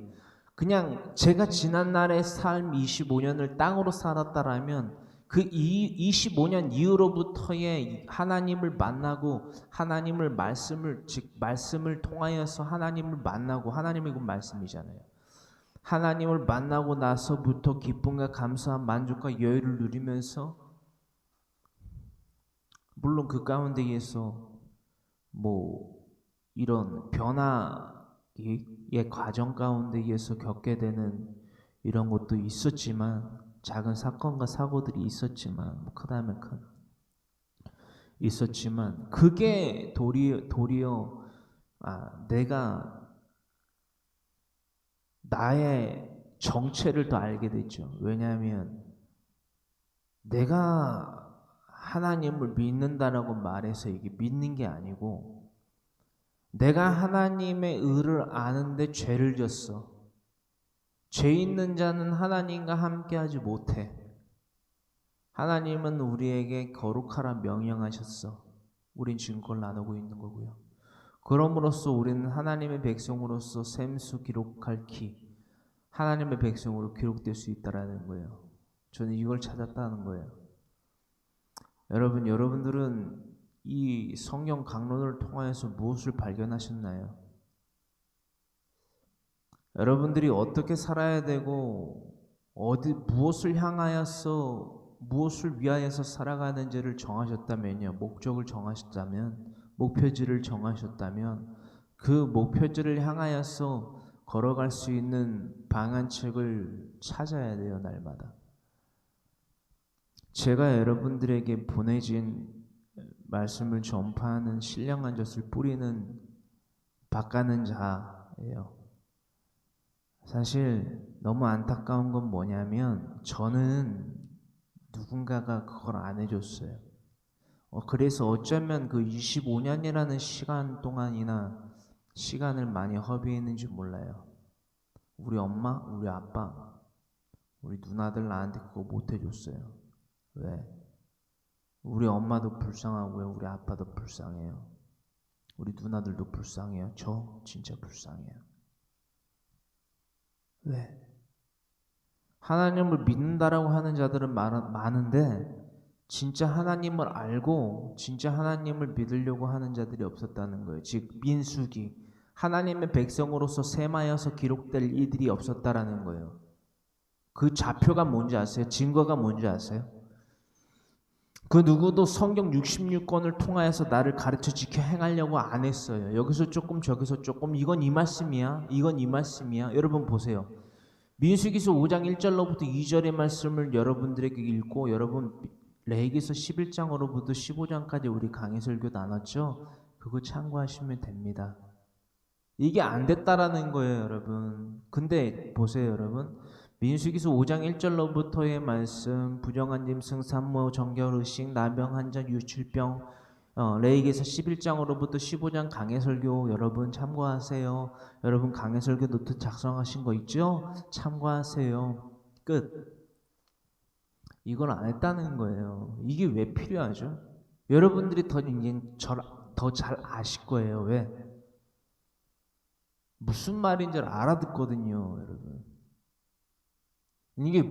그냥 제가 지난날의 삶 25년을 땅으로 살았다라면 그 25년 이후로부터의 하나님을 만나고 하나님을 말씀을 통하여서 하나님을 만나고, 하나님이 그 말씀이잖아요. 하나님을 만나고 나서부터 기쁨과 감사와 만족과 여유를 누리면서, 물론 그 가운데에서 이런 변화의 과정 가운데에서 겪게 되는 이런 것도 있었지만, 작은 사건과 사고들이 있었지만, 크다면 큰 있었지만, 그게 도리어 내가 나의 정체를 더 알게 됐죠. 왜냐하면 내가 하나님을 믿는다라고 말해서 이게 믿는 게 아니고, 내가 하나님의 의를 아는데 죄를 졌어. 죄 있는 자는 하나님과 함께하지 못해. 하나님은 우리에게 거룩하라 명령하셨어. 우린 지금 그걸 나누고 있는 거고요. 그럼으로써 우리는 하나님의 백성으로서 샘수 기록할 하나님의 백성으로 기록될 수 있다라는 거예요. 저는 이걸 찾았다는 거예요. 여러분들은 이 성경 강론을 통하여서 무엇을 발견하셨나요? 여러분들이 어떻게 살아야 되고 무엇을 향하여서, 무엇을 위하여서 살아가는지를 정하셨다면요, 목적을 정하셨다면, 목표지를 정하셨다면, 그 목표지를 향하여서 걸어갈 수 있는 방안책을 찾아야 돼요. 날마다. 제가 여러분들에게 보내진 말씀을 전파하는 신령한 젖을 뿌리는 밭가는 자예요. 사실 너무 안타까운 건 뭐냐면 저는 누군가가 그걸 안 해줬어요. 그래서 어쩌면 그 25년이라는 시간 동안이나 시간을 많이 허비했는지 몰라요. 우리 엄마, 우리 아빠, 우리 누나들 나한테 그거 못 해줬어요. 왜? 우리 엄마도 불쌍하고요. 우리 아빠도 불쌍해요. 우리 누나들도 불쌍해요. 저 진짜 불쌍해요. 왜? 하나님을 믿는다라고 하는 자들은 많은데 진짜 하나님을 알고 진짜 하나님을 믿으려고 하는 자들이 없었다는 거예요. 즉 민수기 하나님의 백성으로서 세마여서 기록될 이들이 없었다라는 거예요. 그 좌표가 뭔지 아세요? 증거가 뭔지 아세요? 그 누구도 성경 66권을 통하여서 나를 가르쳐 지켜 행하려고 안 했어요. 여기서 조금 저기서 조금 이건 이 말씀이야. 이건 이 말씀이야. 여러분 보세요. 민수기서 5장 1절로부터 2절의 말씀을 여러분들에게 읽고 여러분 레위기서 11장으로부터 15장까지 우리 강의 설교 나눴죠? 그거 참고하시면 됩니다. 이게 안 됐다라는 거예요, 여러분. 근데 보세요, 여러분. 민수기서 5장 1절로부터의 말씀, 부정한 짐승, 산모, 정결, 의식, 나병, 한전, 유출병, 레위기서 11장으로부터 15장 강해 설교 여러분 참고하세요. 여러분 강해 설교 노트 작성하신 거 있죠? 참고하세요. 끝. 이걸 안 했다는 거예요. 이게 왜 필요하죠? 여러분들이 더 잘 아실 거예요. 왜? 무슨 말인지 알아듣거든요, 여러분. 이게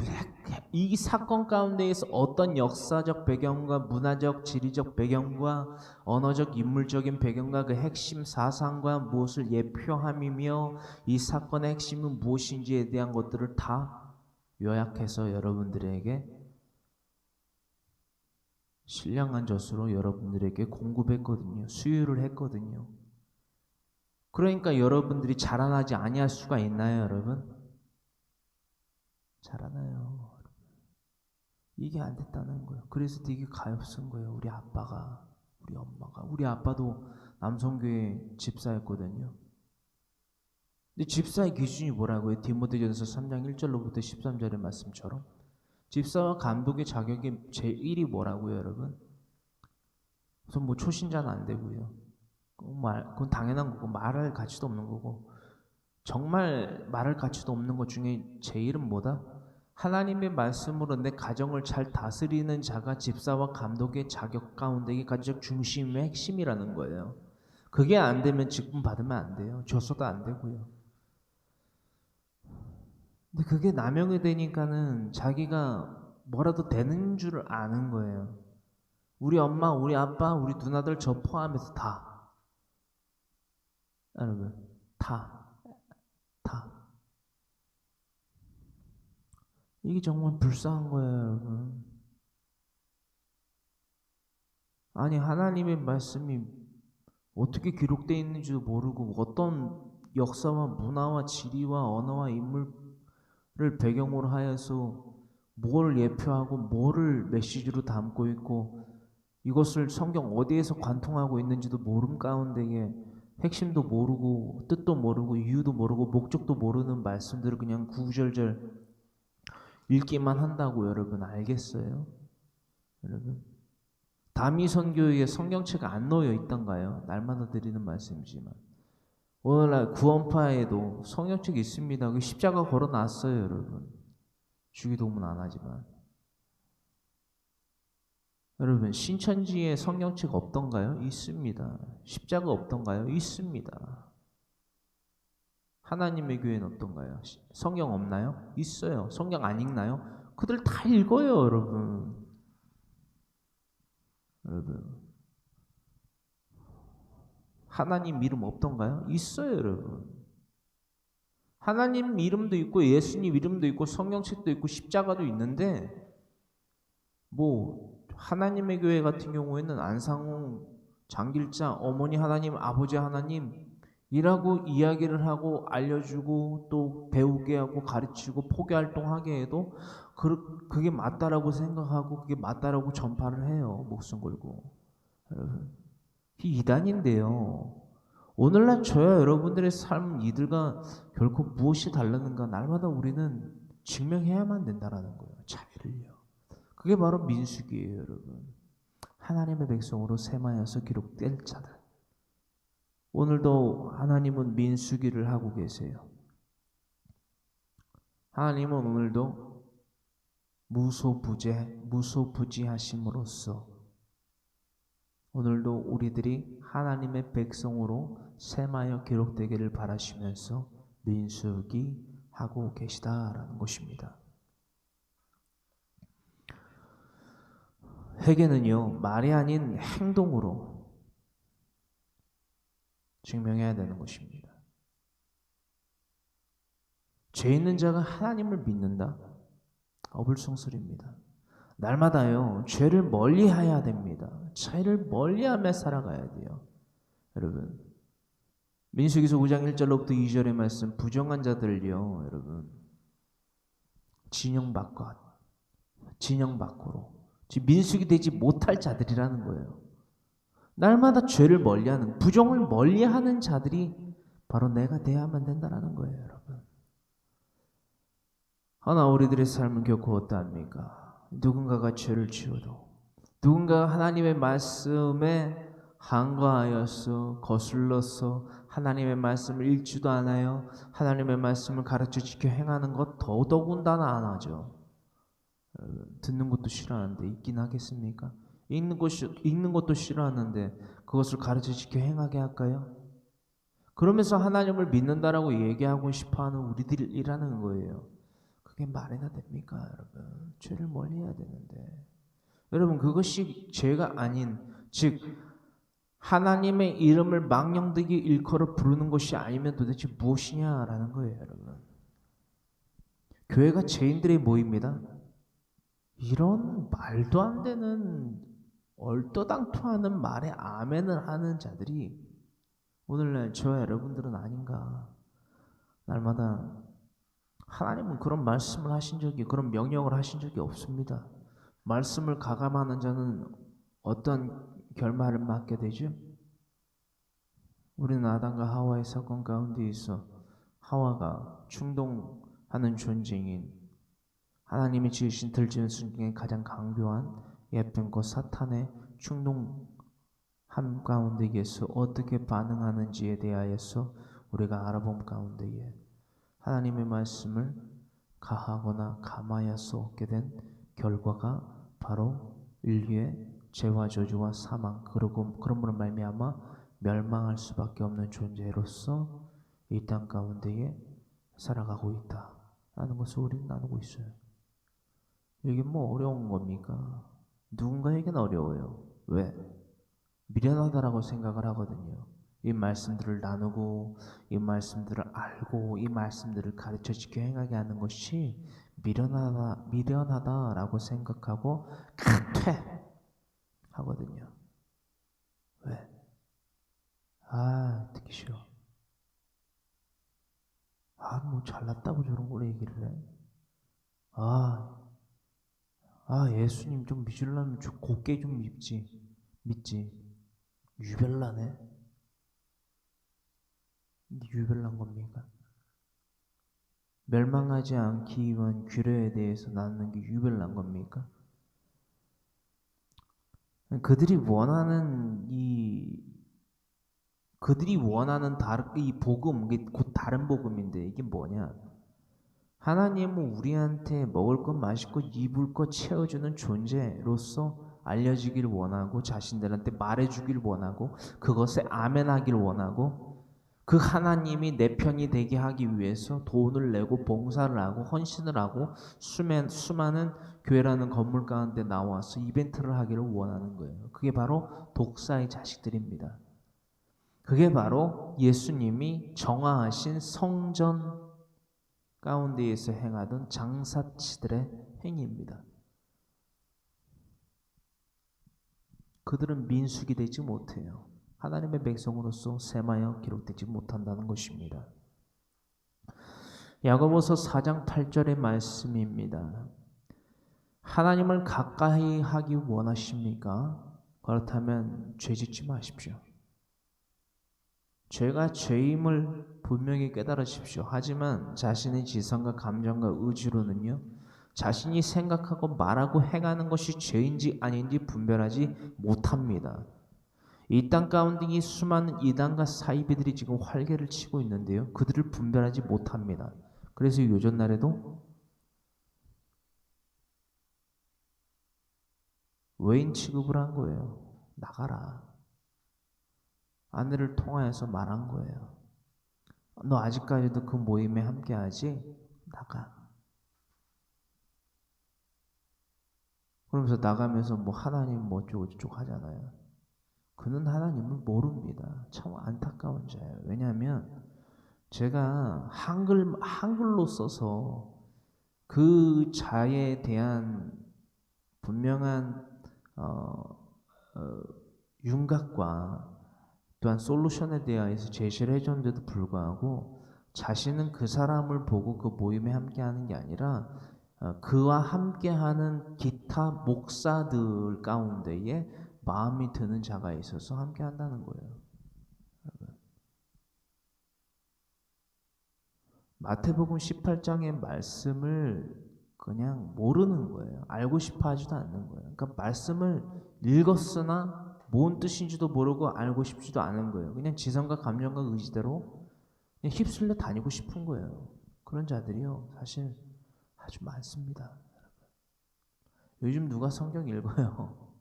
이 사건 가운데에서 어떤 역사적 배경과 문화적, 지리적 배경과 언어적, 인물적인 배경과 그 핵심 사상과 무엇을 예표함이며 이 사건의 핵심은 무엇인지에 대한 것들을 다 요약해서 여러분들에게 신령한 젖으로 여러분들에게 공급했거든요. 수유를 했거든요. 그러니까 여러분들이 자라나지 아니할 수가 있나요, 여러분? 자라나요. 이게 안 됐다는 거예요. 그래서 되게 가엾은 거예요. 우리 아빠가, 우리 엄마가. 우리 아빠도 남성교회 집사였거든요. 근데 집사의 기준이 뭐라고요? 디모데전서 3장 1절로부터 13절의 말씀처럼 집사와 감독의 자격이 제1이 뭐라고요, 여러분? 우선 뭐 초신자는 안 되고요. 그건 당연한 거고 말할 가치도 없는 거고 정말 말할 가치도 없는 것 중에 제1은 뭐다? 하나님의 말씀으로 내 가정을 잘 다스리는 자가 집사와 감독의 자격 가운데 이게 가장 중심의 핵심이라는 거예요. 그게 안 되면 직분 받으면 안 돼요. 줘서도 안 되고요. 근데 그게 남용이 되니까는 자기가 뭐라도 되는 줄 아는 거예요. 우리 엄마, 우리 아빠, 우리 누나들 저 포함해서 다. 여러분, 다. 이게 정말 불쌍한 거예요, 여러분. 아니, 하나님의 말씀이 어떻게 기록되어 있는지도 모르고 어떤 역사와 문화와 지리와 언어와 인물을 배경으로 하여서 뭘 예표하고 뭐를 메시지로 담고 있고 이것을 성경 어디에서 관통하고 있는지도 모름 가운데에 핵심도 모르고 뜻도 모르고 이유도 모르고 목적도 모르는 말씀들을 그냥 구구절절 읽기만 한다고 여러분 알겠어요? 여러분 다미 선교에 성경책 안 놓여 있던가요? 날마다 드리는 말씀이지만 오늘날 구원파에도 성경책이 있습니다. 그 십자가 걸어놨어요, 여러분. 주기도문 안 하지만 여러분 신천지에 성경책 없던가요? 있습니다. 십자가 없던가요? 있습니다. 하나님의 교회는 어떤가요? 성경 없나요? 있어요. 성경 안 읽나요? 그들 다 읽어요, 여러분. 여러분. 하나님 이름 없던가요? 있어요, 여러분. 하나님 이름도 있고 예수님 이름도 있고 성경책도 있고 십자가도 있는데 뭐 하나님의 교회 같은 경우에는 안상홍 장길자 어머니 하나님 아버지 하나님 이라고 이야기를 하고 알려주고 또 배우게 하고 가르치고 포교활동하게 해도 그게 맞다라고 생각하고 그게 맞다라고 전파를 해요. 목숨 걸고. 여러분, 이단인데요. 오늘날 저와 여러분들의 삶 이들과 결코 무엇이 다르는가 날마다 우리는 증명해야만 된다는 거예요. 자유를요. 그게 바로 민수기예요, 여러분. 하나님의 백성으로 세마여서 기록될 자들. 오늘도 하나님은 민수기를 하고 계세요. 하나님은 오늘도 무소부지하심으로써 오늘도 우리들이 하나님의 백성으로 세마여 기록되기를 바라시면서 민수기 하고 계시다라는 것입니다. 회개는요, 말이 아닌 행동으로 증명해야 되는 것입니다. 죄 있는 자가 하나님을 믿는다? 어불성설입니다. 날마다요, 죄를 멀리해야 됩니다. 죄를 멀리하며 살아가야 돼요. 여러분, 민수기서 5장 1절로부터 2절의 말씀, 부정한 자들요, 여러분, 진영 밖으로 민수기 되지 못할 자들이라는 거예요. 날마다 죄를 멀리하는, 부정을 멀리하는 자들이 바로 내가 돼야만 된다는 거예요, 여러분. 하나 우리들의 삶은 결코 어떠합니까? 누군가가 죄를 지어도, 누군가가 하나님의 말씀에 한가하여서 거슬러서 하나님의 말씀을 읽지도 않아요. 하나님의 말씀을 가르쳐 지켜 행하는 것 더더군다나 안 하죠. 듣는 것도 싫어하는데 읽긴 하겠습니까? 읽는 것도 싫어하는데 그것을 가르쳐 지켜 행하게 할까요? 그러면서 하나님을 믿는다라고 얘기하고 싶어하는 우리들이라는 거예요. 그게 말이나 됩니까, 여러분? 죄를 멀리해야 되는데, 여러분, 그것이 죄가 아닌, 즉 하나님의 이름을 망령되게 일컬어 부르는 것이 아니면 도대체 무엇이냐라는 거예요, 여러분. 교회가 죄인들의 모임이다. 이런 말도 안 되는 얼토당토하는 말에 아멘을 하는 자들이 오늘날 저와 여러분들은 아닌가. 날마다 하나님은 그런 말씀을 하신 적이, 그런 명령을 하신 적이 없습니다. 말씀을 가감하는 자는 어떤 결말을 맞게 되죠? 우리는 아담과 하와의 사건 가운데 있어 하와가 충동하는 존재인 하나님이 지으신 들짐승 중에 가장 강교한 예쁜 것 사탄의 충동함 가운데에서 어떻게 반응하는지에 대하여서 우리가 알아본 가운데에 하나님의 말씀을 가하거나 감하여서 얻게 된 결과가 바로 인류의 죄와 저주와 사망, 그리고 그러므로 말미암아 멸망할 수밖에 없는 존재로서 이 땅 가운데에 살아가고 있다라는 것을 우리는 나누고 있어요. 이게 뭐 어려운 겁니까? 누군가에게는 어려워요. 왜? 미련하다라고 생각을 하거든요. 이 말씀들을 나누고 이 말씀들을 알고 이 말씀들을 가르쳐 지켜 행하게 하는 것이 미련하다라고 생각하고 하거든요. 왜? 듣기 싫어. 뭐 잘났다고 저런 걸 얘기를 해. 예수님 좀 믿으려면 곱게 좀 믿지. 유별나네. 유별난 겁니까? 멸망하지 않기 위한 규례에 대해서 나누는 게 유별난 겁니까? 그들이 원하는 이 복음, 곧 다른 복음인데 이게 뭐냐? 하나님은 우리한테 먹을 것, 마실 것, 입을 것 채워주는 존재로서 알려지길 원하고 자신들한테 말해주길 원하고 그것에 아멘하길 원하고 그 하나님이 내 편이 되게 하기 위해서 돈을 내고 봉사를 하고 헌신을 하고 수많은 교회라는 건물 가운데 나와서 이벤트를 하기를 원하는 거예요. 그게 바로 독사의 자식들입니다. 그게 바로 예수님이 정화하신 성전 가운데에서 행하던 장사치들의 행위입니다. 그들은 민수기 되지 못해요. 하나님의 백성으로서 세마여 기록되지 못한다는 것입니다. 야고보서 4장 8절의 말씀입니다. 하나님을 가까이 하기 원하십니까? 그렇다면 죄짓지 마십시오. 죄가 죄임을 분명히 깨달으십시오. 하지만 자신의 지성과 감정과 의지로는요, 자신이 생각하고 말하고 행하는 것이 죄인지 아닌지 분별하지 못합니다. 이 땅 가운데 이 수많은 이단과 사이비들이 지금 활개를 치고 있는데요, 그들을 분별하지 못합니다. 그래서 요전날에도 외인 취급을 한 거예요. 나가라. 아내를 통하여서 말한 거예요. 너 아직까지도 그 모임에 함께하지? 나가. 그러면서 나가면서 뭐 하나님 뭐 어쩌고저쩌고 하잖아요. 그는 하나님을 모릅니다. 참 안타까운 자예요. 왜냐하면 제가 한글로 써서 그 자에 대한 분명한 윤곽과 또한 솔루션에 대해서 제시를 해줬는데도 불구하고 자신은 그 사람을 보고 그 모임에 함께하는 게 아니라 그와 함께하는 기타 목사들 가운데에 마음이 드는 자가 있어서 함께한다는 거예요. 마태복음 18장의 말씀을 그냥 모르는 거예요. 알고 싶어 하지도 않는 거예요. 그러니까 말씀을 읽었으나 뭔 뜻인지도 모르고 알고 싶지도 않은 거예요. 그냥 지성과 감정과 의지대로 그냥 휩쓸려 다니고 싶은 거예요. 그런 자들이요, 사실 아주 많습니다. 요즘 누가 성경 읽어요?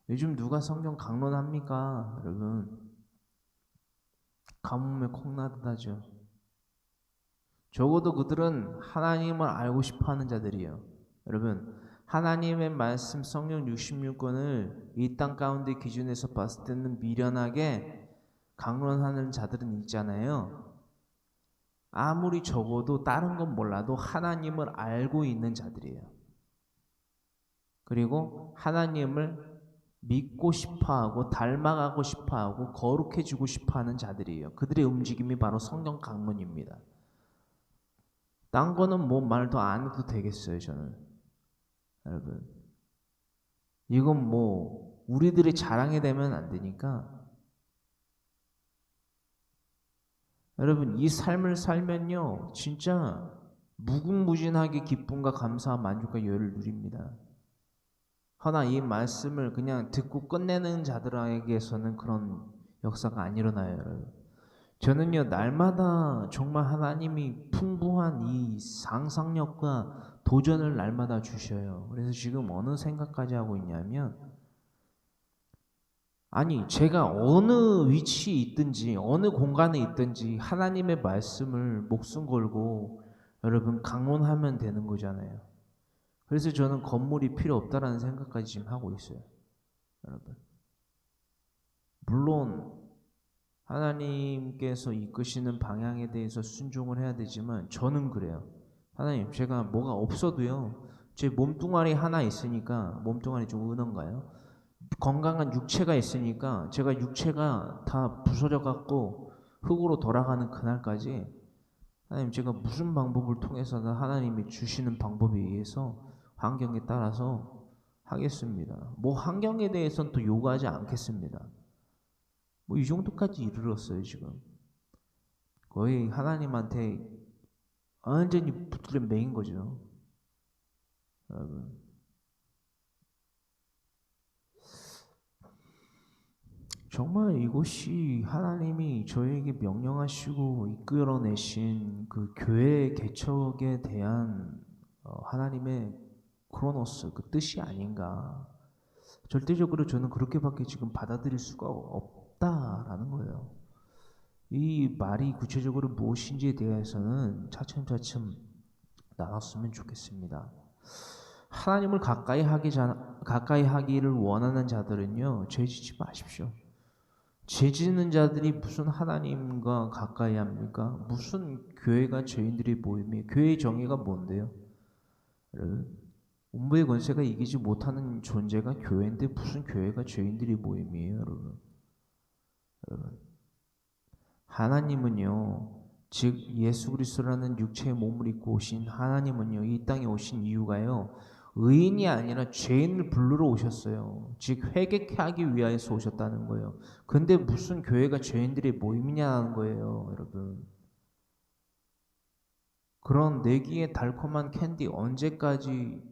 요즘 누가 성경 강론합니까? 여러분, 가뭄에 콩나듯 하죠. 적어도 그들은 하나님을 알고 싶어하는 자들이에요. 여러분, 하나님의 말씀 성경 66권을 이 땅 가운데 기준에서 봤을 때는 미련하게 강론하는 자들은 있잖아요. 아무리 적어도 다른 건 몰라도 하나님을 알고 있는 자들이에요. 그리고 하나님을 믿고 싶어하고 닮아가고 싶어하고 거룩해지고 싶어하는 자들이에요. 그들의 움직임이 바로 성경 강론입니다. 딴 거는 뭐 말도 안 해도 되겠어요, 저는. 여러분, 이건 뭐 우리들이 자랑이 되면 안 되니까, 여러분, 이 삶을 살면요, 진짜 무궁무진하게 기쁨과 감사와 만족과 여유를 누립니다. 허나 이 말씀을 그냥 듣고 끝내는 자들에게서는 그런 역사가 안 일어나요, 여러분. 저는요, 날마다 정말 하나님이 풍부한 이 상상력과 도전을 날마다 주셔요. 그래서 지금 어느 생각까지 하고 있냐면, 아니, 제가 어느 위치에 있든지, 어느 공간에 있든지, 하나님의 말씀을 목숨 걸고 여러분 강론하면 되는 거잖아요. 그래서 저는 건물이 필요 없다라는 생각까지 지금 하고 있어요. 여러분. 물론, 하나님께서 이끄시는 방향에 대해서 순종을 해야 되지만 저는 그래요. 하나님, 제가 뭐가 없어도요, 제 몸뚱아리 하나 있으니까, 몸뚱아리 좀 은은가요? 건강한 육체가 있으니까 제가 육체가 다 부서져 갖고 흙으로 돌아가는 그날까지 하나님, 제가 무슨 방법을 통해서는 하나님이 주시는 방법에 의해서 환경에 따라서 하겠습니다. 뭐 환경에 대해서는 또 요구하지 않겠습니다. 뭐 이 정도까지 이르렀어요, 지금. 거의 하나님한테 완전히 붙들려 매인 거죠. 여러분. 정말 이곳이 하나님이 저에게 명령하시고 이끌어내신 그 교회 개척에 대한 하나님의 크로노스, 그 뜻이 아닌가. 절대적으로 저는 그렇게밖에 지금 받아들일 수가 없다라는 거예요. 이 말이 구체적으로 무엇인지에 대해서는 차츰차츰 나눴으면 좋겠습니다. 하나님을 가까이 하기를 원하는 자들은요, 죄 짓지 마십시오. 죄 짓는 자들이 무슨 하나님과 가까이 합니까? 무슨 교회가 죄인들의 모임이에요? 교회의 정의가 뭔데요? 여러분, 음부의 권세가 이기지 못하는 존재가 교회인데 무슨 교회가 죄인들의 모임이에요, 여러분? 하나님은요, 즉 예수 그리스도라는 육체의 몸을 입고 오신 하나님은요, 이 땅에 오신 이유가요, 의인이 아니라 죄인을 부르러 오셨어요. 즉 회개케 하기 위하여서 오셨다는 거예요. 근데 무슨 교회가 죄인들의 모임이냐는 거예요, 여러분. 그런 내기의 달콤한 캔디 언제까지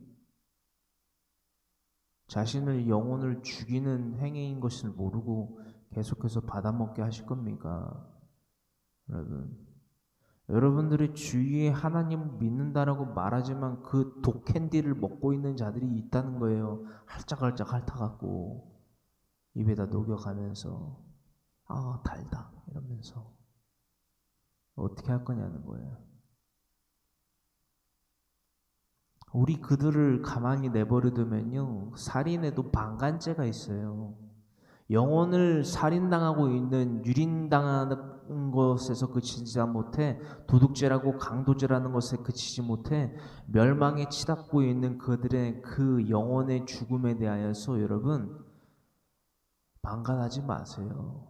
자신을 영혼을 죽이는 행위인 것을 모르고 계속해서 받아먹게 하실 겁니까? 여러분. 여러분들의 주위에 하나님을 믿는다라고 말하지만 그 독캔디를 먹고 있는 자들이 있다는 거예요. 할짝할짝 핥아갖고 입에다 녹여가면서 아 달다 이러면서 어떻게 할 거냐는 거예요. 우리 그들을 가만히 내버려두면요 살인에도 방간죄가 있어요. 영혼을 살인당하고 있는 유린당하는 것에서 그치지 못해 도둑질하고 강도질하는 것에 그치지 못해 멸망에 치닫고 있는 그들의 그 영혼의 죽음에 대하여서 여러분 방관하지 마세요.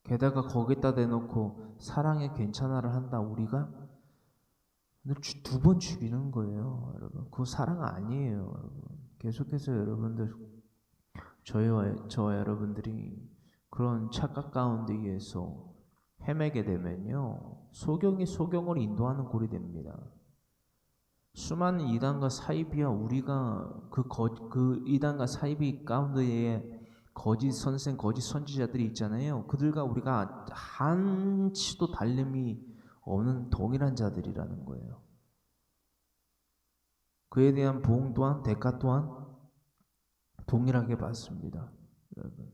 게다가 거기다 대놓고 사랑에 괜찮아를 한다 우리가 두 번 죽이는 거예요, 여러분. 그거 사랑 아니에요, 여러분. 계속해서 여러분들 저와 여러분들이 그런 착각 가운데에서 헤매게 되면요 소경이 소경을 인도하는 꼴이 됩니다. 수많은 이단과 사이비와 우리가 그 이단과 사이비 가운데에 거짓 선생, 거짓 선지자들이 있잖아요. 그들과 우리가 한치도 다름이 없는 동일한 자들이라는 거예요. 그에 대한 보응 또한 대가 또한 동일하게 받습니다. 여러분,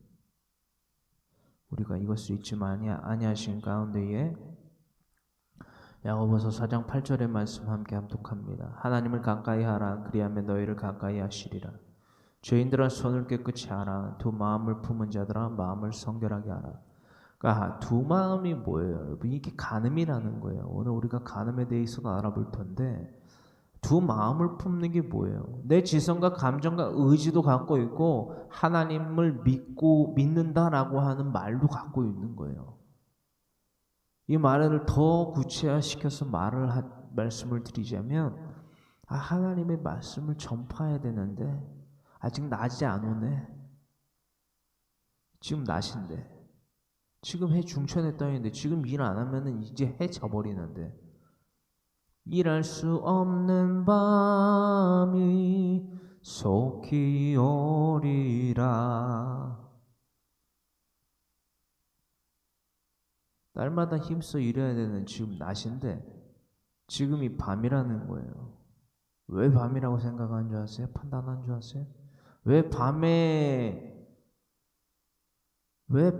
우리가 이것을 잊지 아니하신 가운데에 야고보서 4장 8절의 말씀 함께 함독합니다. 하나님을 가까이 하라. 그리하면 너희를 가까이 하시리라. 죄인들아 손을 깨끗이 하라. 두 마음을 품은 자들아 마음을 성결하게 하라. 그러니까 두 마음이 뭐예요? 여러분 이게 간음이라는 거예요. 오늘 우리가 간음에 대해서도 알아볼 텐데 두 마음을 품는 게 뭐예요? 내 지성과 감정과 의지도 갖고 있고 하나님을 믿는다라고 하는 말도 갖고 있는 거예요. 이 말을 더 구체화시켜서 말씀을 드리자면 하나님의 말씀을 전파해야 되는데 아직 낮이 안 오네. 지금 낮인데 지금 해 중천에 떠있는데 지금 일 안 하면은 이제 해 져버리는데 일할 수 없는 밤이 속히 오리라. 날마다 힘써 일해야 되는 지금 낮인데 지금이 밤이라는 거예요. 왜 밤이라고 생각하는 줄 아세요? 판단한 줄 아세요? 왜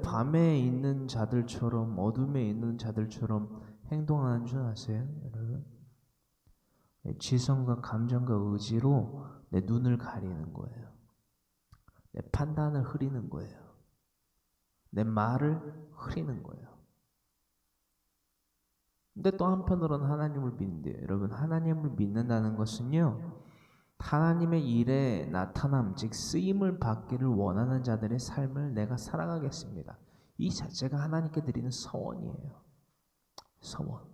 밤에 있는 자들처럼 어둠에 있는 자들처럼 행동하는 줄 아세요? 여러분? 지성과 감정과 의지로 내 눈을 가리는 거예요. 내 판단을 흐리는 거예요. 내 말을 흐리는 거예요. 근데 또 한편으로는 하나님을 믿는데요. 여러분 하나님을 믿는다는 것은요. 하나님의 일에 나타남 즉 쓰임을 받기를 원하는 자들의 삶을 내가 살아가겠습니다. 이 자체가 하나님께 드리는 서원이에요. 서원.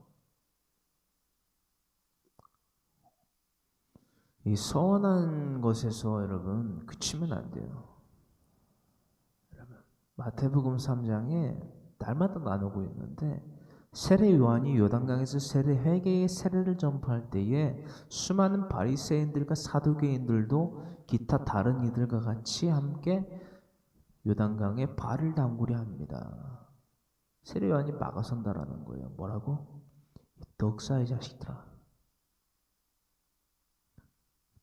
이 서원한 것에서 여러분 그치면 안 돼요. 여러분 마태복음 3장에 날마다 나누고 있는데 세례 요한이 요단강에서 회개의 세례를 전파할 때에 수많은 바리새인들과 사두개인들도 기타 다른 이들과 같이 함께 요단강에 발을 담그려 합니다. 세례 요한이 막아선다라는 거예요. 뭐라고? 독사의 자식들아.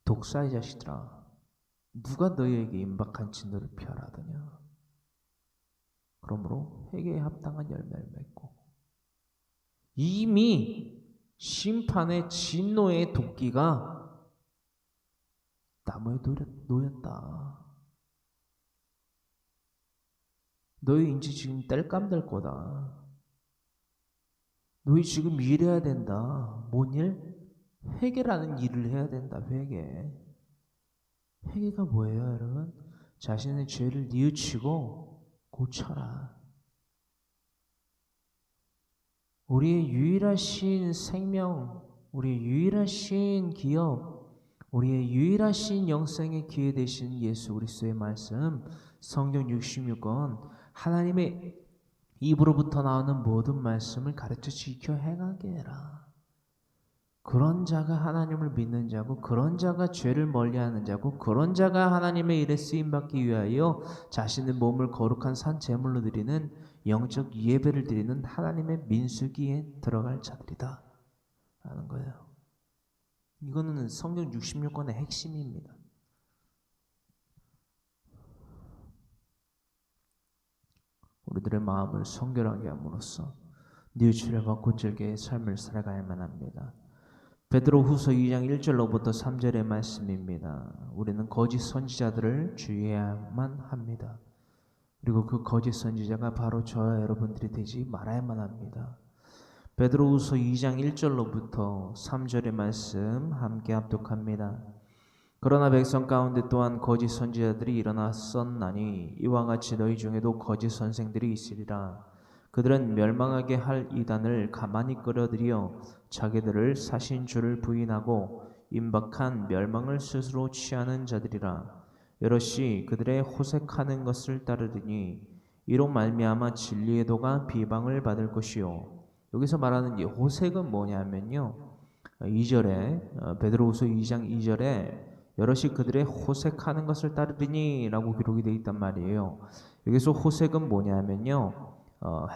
독사의 자식들아. 누가 너희에게 임박한 진노를 피하라더냐. 그러므로 회개에 합당한 열매를 맺고 이미 심판의 진노의 도끼가 나무에 놓였다. 너희 이제 지금 땔감 될 거다. 너희 지금 일해야 된다. 뭔 일? 회개라는 일을 해야 된다. 회개. 회개가 뭐예요, 여러분? 자신의 죄를 뉘우치고 고쳐라. 우리의 유일하신 생명, 우리의 유일하신 기업, 우리의 유일하신 영생의 기회 되신 예수 그리스도의 말씀, 성경 66권, 하나님의 입으로부터 나오는 모든 말씀을 가르쳐 지켜 행하게 해라. 그런 자가 하나님을 믿는 자고, 그런 자가 죄를 멀리하는 자고, 그런 자가 하나님의 일에 쓰임받기 위하여 자신의 몸을 거룩한 산 제물로 드리는 영적 예배를 드리는 하나님의 민수기에 들어갈 자들이다 라는 거예요. 이거는 성경 66권의 핵심입니다. 우리들의 마음을 성결하게 함으로써 뉘우치려 곧질게 삶을 살아가야만 합니다. 베드로후서 2장 1절로부터 3절의 말씀입니다. 우리는 거짓 선지자들을 주의해야만 합니다. 그리고 그 거짓 선지자가 바로 저와 여러분들이 되지 말아야만 합니다. 베드로후서 2장 1절로부터 3절의 말씀 함께 합독합니다. 그러나 백성 가운데 또한 거짓 선지자들이 일어났었나니 이와 같이 너희 중에도 거짓 선생들이 있으리라. 그들은 멸망하게 할 이단을 가만히 끌어들여 자기들을 사신 주를 부인하고 임박한 멸망을 스스로 취하는 자들이라. 여럿이 그들의 호색하는 것을 따르더니 이로 말미암아 진리의 도가 비방을 받을 것이요. 여기서 말하는 이 호색은 뭐냐면요, 2절에 베드로후서 2장 2절에 여럿이 그들의 호색하는 것을 따르더니 라고 기록이 되어 있단 말이에요. 여기서 호색은 뭐냐면요,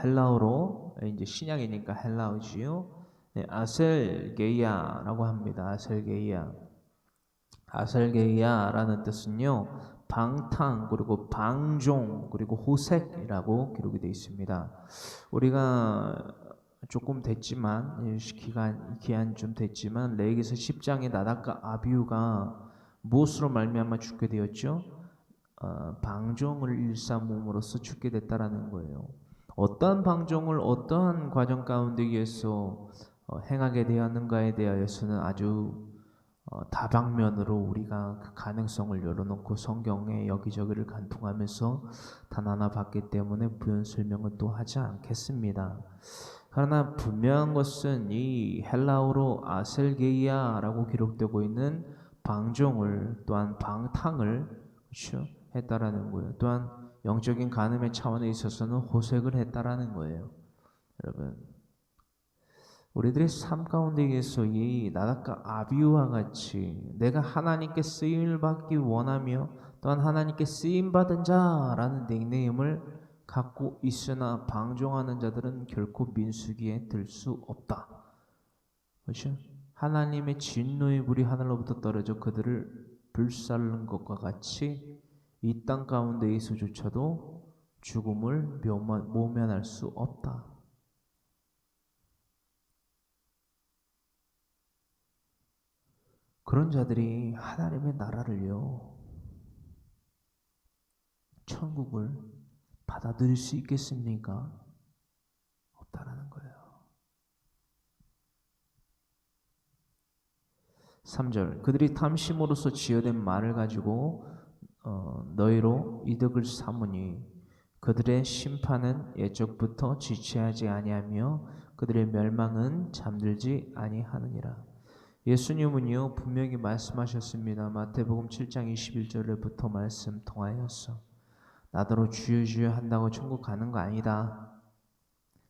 헬라어로, 이제 신약이니까 헬라어지요. 네, 아셀게이아라고 합니다. 아셀게이아라는 뜻은요, 방탕, 그리고 방종, 그리고 호색이라고 기록이 되어 있습니다. 우리가 조금 됐지만, 기한 좀 됐지만, 레위기서 10장의 나답과 아비후가 무엇으로 말미암아 죽게 되었죠? 방종을 일삼음으로써 죽게 됐다라는 거예요. 어떠한 방종을 어떠한 과정 가운데에서 행하게 되었는가에 대하여서는 아주 다방면으로 우리가 그 가능성을 열어놓고 성경에 여기저기를 간통하면서 단 하나 봤기 때문에 부연 설명은 또 하지 않겠습니다. 그러나 분명한 것은 이 헬라어로 아셀게이아라고 기록되고 있는 방종을, 또한 방탕을, 그렇죠? 했다라는 거예요. 또한 영적인 간음의 차원에 있어서는 호색을 했다라는 거예요. 여러분, 우리들의 삶 가운데에서 이 나답과 아비후와 같이 내가 하나님께 쓰임을 받기 원하며 또한 하나님께 쓰임 받은 자라는 닉네임을 갖고 있으나 방종하는 자들은 결코 민수기에 들 수 없다. 그렇죠? 하나님의 진노의 불이 하늘로부터 떨어져 그들을 불살른 것과 같이 이 땅 가운데에서조차도 죽음을 모면할 수 없다. 그런 자들이 하나님의 나라를요, 천국을 받아들일 수 있겠습니까? 없다라는 거예요. 3절, 그들이 탐심으로써 지어낸 말을 가지고 너희로 이득을 삼으니 그들의 심판은 예적부터 지체하지 아니하며 그들의 멸망은 잠들지 아니하느니라. 예수님은요 분명히 말씀하셨습니다. 마태복음 7장 21절부터 말씀 통하여서 나더러 주여 주여 한다고 천국 가는 거 아니다.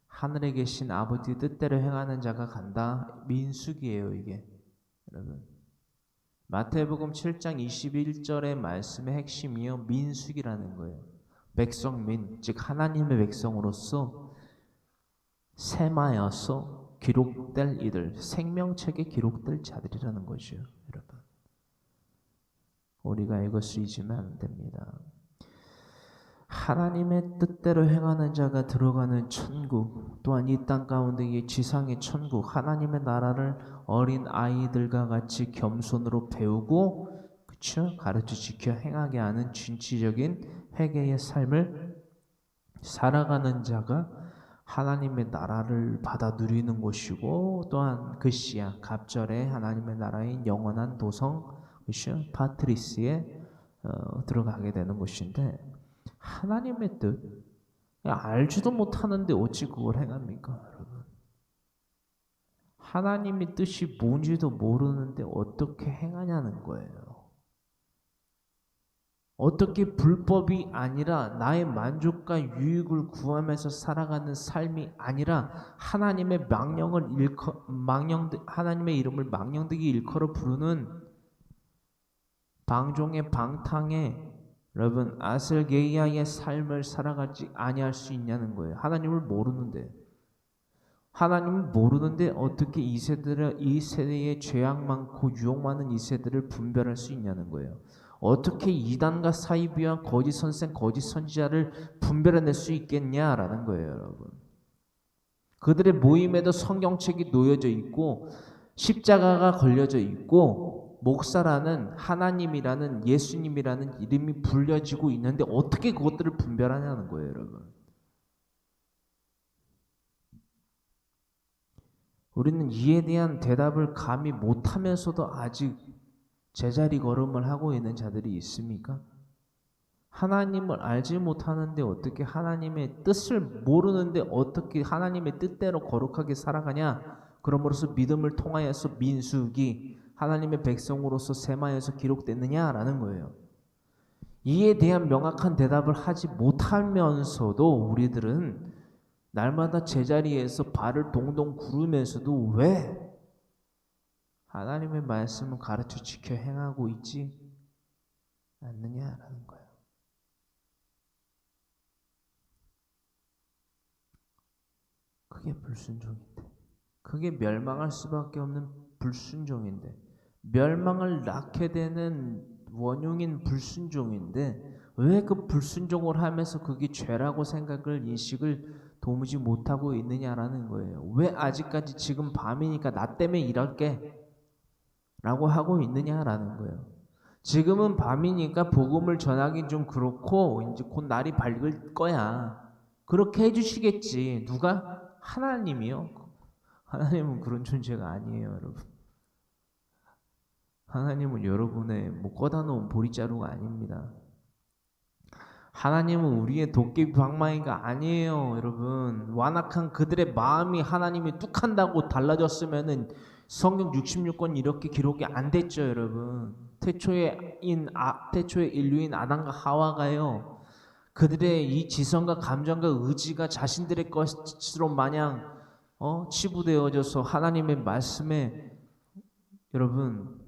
하늘에 계신 아버지 뜻대로 행하는 자가 간다. 민수기예요 이게. 여러분, 마태복음 7장 21절의 말씀의 핵심이요 민수기라는 거예요. 백성민, 즉 하나님의 백성으로서 세마여서 기록될 이들, 생명책에 기록될 자들이라는 것이요. 여러분, 우리가 이것을 잊으면 안 됩니다. 하나님의 뜻대로 행하는 자가 들어가는 천국, 또한 이 땅 가운데의 지상의 천국, 하나님의 나라를 어린 아이들과 같이 겸손으로 배우고, 그쵸? 가르쳐 지켜 행하게 하는 진취적인 회개의 삶을 살아가는 자가 하나님의 나라를 받아 누리는 것이고, 또한 그 씨야 갑절에 하나님의 나라인 영원한 도성, 그쵸? 파트리스에 들어가게 되는 것인데, 하나님의 뜻 알지도 못하는데 어찌 그걸 행합니까, 여러분? 하나님의 뜻이 뭔지도 모르는데 어떻게 행하냐는 거예요. 어떻게 불법이 아니라 나의 만족과 유익을 구하면서 살아가는 삶이 아니라 하나님의 하나님의 이름을 망령되게 일컬어 부르는 방종의 방탕의 여러분 아슬게이아의 삶을 살아가지 아니할 수 있냐는 거예요. 하나님을 모르는데 어떻게 이 세대의 죄악 많고 유혹 많은 이 세대를 분별할 수 있냐는 거예요. 어떻게 이단과 사이비와 거짓 선생, 거짓 선지자를 분별해낼 수 있겠냐라는 거예요, 여러분. 그들의 모임에도 성경책이 놓여져 있고 십자가가 걸려져 있고 목사라는 하나님이라는 예수님이라는 이름이 불려지고 있는데 어떻게 그것들을 분별하냐는 거예요, 여러분. 우리는 이에 대한 대답을 감히 못하면서도 아직 제자리 걸음을 하고 있는 자들이 있습니까? 하나님을 알지 못하는데 어떻게 하나님의 뜻을 모르는데 어떻게 하나님의 뜻대로 거룩하게 살아가냐? 그러므로서 믿음을 통하여서 민수기 하나님의 백성으로서 세마에서 기록됐느냐라는 거예요. 이에 대한 명확한 대답을 하지 못하면서도 우리들은 날마다 제자리에서 발을 동동 구르면서도 왜 하나님의 말씀을 가르쳐 지켜 행하고 있지 않느냐라는 거예요. 그게 불순종인데, 그게 멸망할 수밖에 없는 불순종인데, 멸망을 낳게 되는 원흉인 불순종인데 왜 그 불순종을 하면서 그게 죄라고 생각을 인식을 도무지 못하고 있느냐라는 거예요. 왜 아직까지 지금 밤이니까 나 때문에 일할게 라고 하고 있느냐라는 거예요. 지금은 밤이니까 복음을 전하기 좀 그렇고 이제 곧 날이 밝을 거야. 그렇게 해주시겠지. 누가? 하나님이요. 하나님은 그런 존재가 아니에요, 여러분. 하나님은 여러분의 뭐 꺼다 놓은 보리자루가 아닙니다. 하나님은 우리의 도깨비 방망이가 아니에요, 여러분. 완악한 그들의 마음이 하나님이 뚝한다고 달라졌으면은 성경 66권 이렇게 기록이 안 됐죠, 여러분. 태초의 인류인 아담과 하와가요. 그들의 이 지성과 감정과 의지가 자신들의 것으로 마냥 치부되어져서 하나님의 말씀에 여러분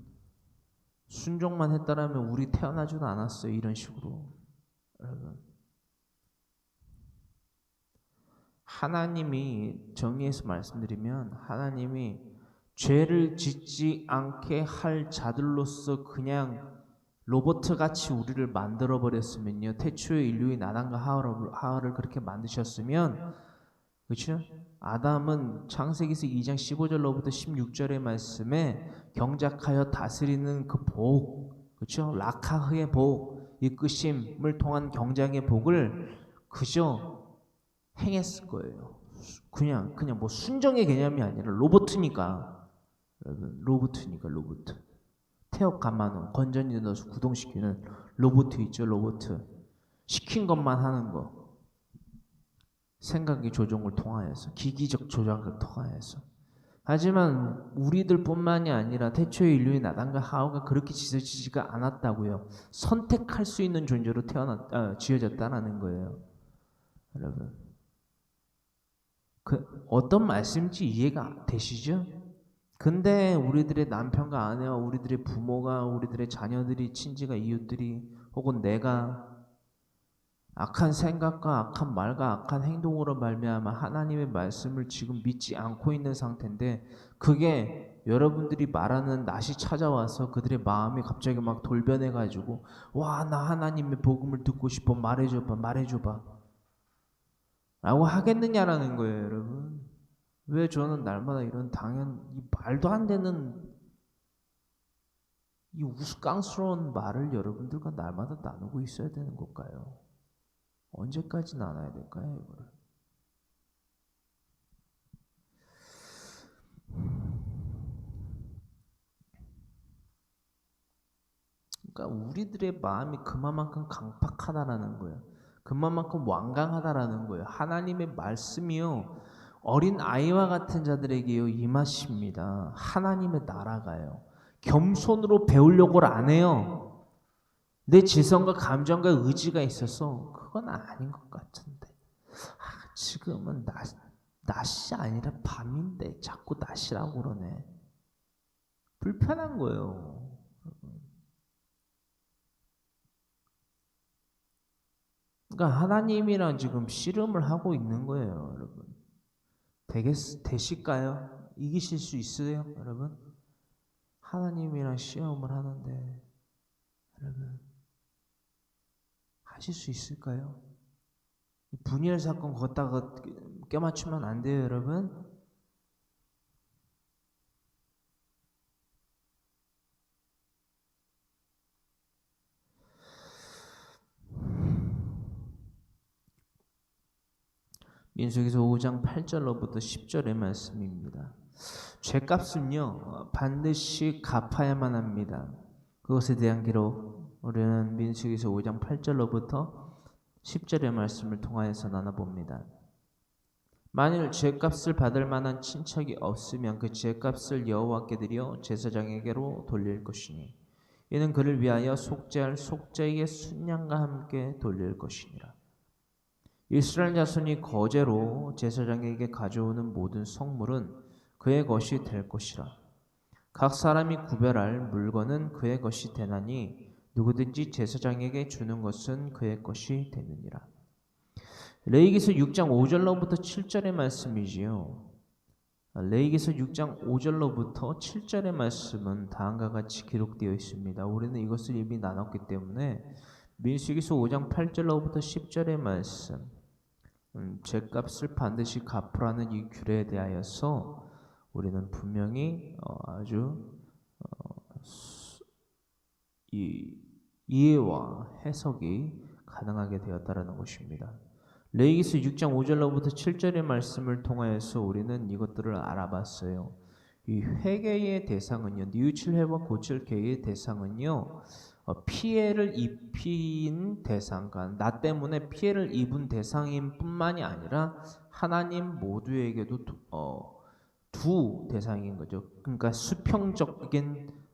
순종만 했다라면 우리 태어나지도 않았어요. 이런 식으로. 여러분. 하나님이 정리해서 말씀드리면 하나님이 죄를 짓지 않게 할 자들로서 그냥 로봇같이 우리를 만들어 버렸으면요. 태초의 인류인 아담과 하와를 그렇게 만드셨으면 그렇죠? 아담은 창세기서 2장 15절로부터 16절의 말씀에 경작하여 다스리는 그 복, 그렇죠? 라카흐의 복, 이끄심을 통한 경작의 복을 그저 행했을 거예요. 그냥 뭐 순정의 개념이 아니라 로봇이니까. 여러분, 로봇. 태엽 감아놓은 건전지 넣어서 구동시키는 로봇 있죠, 로봇. 시킨 것만 하는 거. 생각의 조종을 통하여서, 기기적 조작을 통하여서. 하지만 우리들뿐만이 아니라 태초의 인류인 아담과 하와가 그렇게 지어지지가 않았다고요. 선택할 수 있는 존재로 지어졌다는 거예요, 여러분. 어떤 말씀인지 이해가 되시죠? 근데 우리들의 남편과 아내와 우리들의 부모가 우리들의 자녀들이 친지가 이웃들이 혹은 내가 악한 생각과 악한 말과 악한 행동으로 말미암아 하나님의 말씀을 지금 믿지 않고 있는 상태인데 그게 여러분들이 말하는 낮이 찾아와서 그들의 마음이 갑자기 막 돌변해가지고 와, 나 하나님의 복음을 듣고 싶어. 말해줘봐 라고 하겠느냐라는 거예요, 여러분. 왜 저는 날마다 이런 이 말도 안 되는 이 우스꽝스러운 말을 여러분들과 날마다 나누고 있어야 되는 걸까요? 언제까지 나눠야 될까요, 이거를? 그러니까 우리들의 마음이 그만큼 강팍하다라는 거예요. 그만큼 완강하다라는 거예요. 하나님의 말씀이요. 어린 아이와 같은 자들에게요 임하십니다. 하나님의 나라가요. 겸손으로 배우려고를 안 해요. 내 지성과 감정과 의지가 있어서 그건 아닌 것 같은데. 지금은 낮이 아니라 밤인데 자꾸 낮이라고 그러네. 불편한 거예요. 그러니까 하나님이랑 지금 씨름을 하고 있는 거예요, 여러분. 되실까요? 이기실 수 있어요, 여러분? 하나님이랑 시험을 하는데, 여러분, 하실 수 있을까요? 분열 사건 걷다가 껴맞추면 안 돼요, 여러분. 민수기서 5장 8절로부터 10절의 말씀입니다. 죄값은요 반드시 갚아야만 합니다. 그것에 대한 기록 우리는 민수기서 5장 8절로부터 10절의 말씀을 통하여서 나눠봅니다. 만일 죄값을 받을 만한 친척이 없으면 그 죄값을 여호와께 드려 제사장에게로 돌릴 것이니 이는 그를 위하여 속죄할 속죄의 순양과 함께 돌릴 것이니라. 이스라엘 자손이 거제로 제사장에게 가져오는 모든 성물은 그의 것이 될 것이라. 각 사람이 구별할 물건은 그의 것이 되나니 누구든지 제사장에게 주는 것은 그의 것이 되느니라. 레위기서 6장 5절로부터 7절의 말씀이지요. 레위기서 6장 5절로부터 7절의 말씀은 다음과 같이 기록되어 있습니다. 우리는 이것을 이미 나눴기 때문에 민수기서 5장 8절로부터 10절의 말씀, 죄값을 반드시 갚으라는 이 규례에 대하여서 우리는 분명히 아주 이해와 해석이 가능하게 되었다라는 것입니다. 레위기서 6장 5절로부터 7절의 말씀을 통하여서 우리는 이것들을 알아봤어요. 이 회개의 대상은요, 뉘우칠 해와 고칠 계의 대상은요, 피해를 입힌 대상, 그러니까 나 때문에 피해를 입은 대상인 뿐만이 아니라 하나님 모두에게도 두 대상인 거죠. 그러니까 수평적인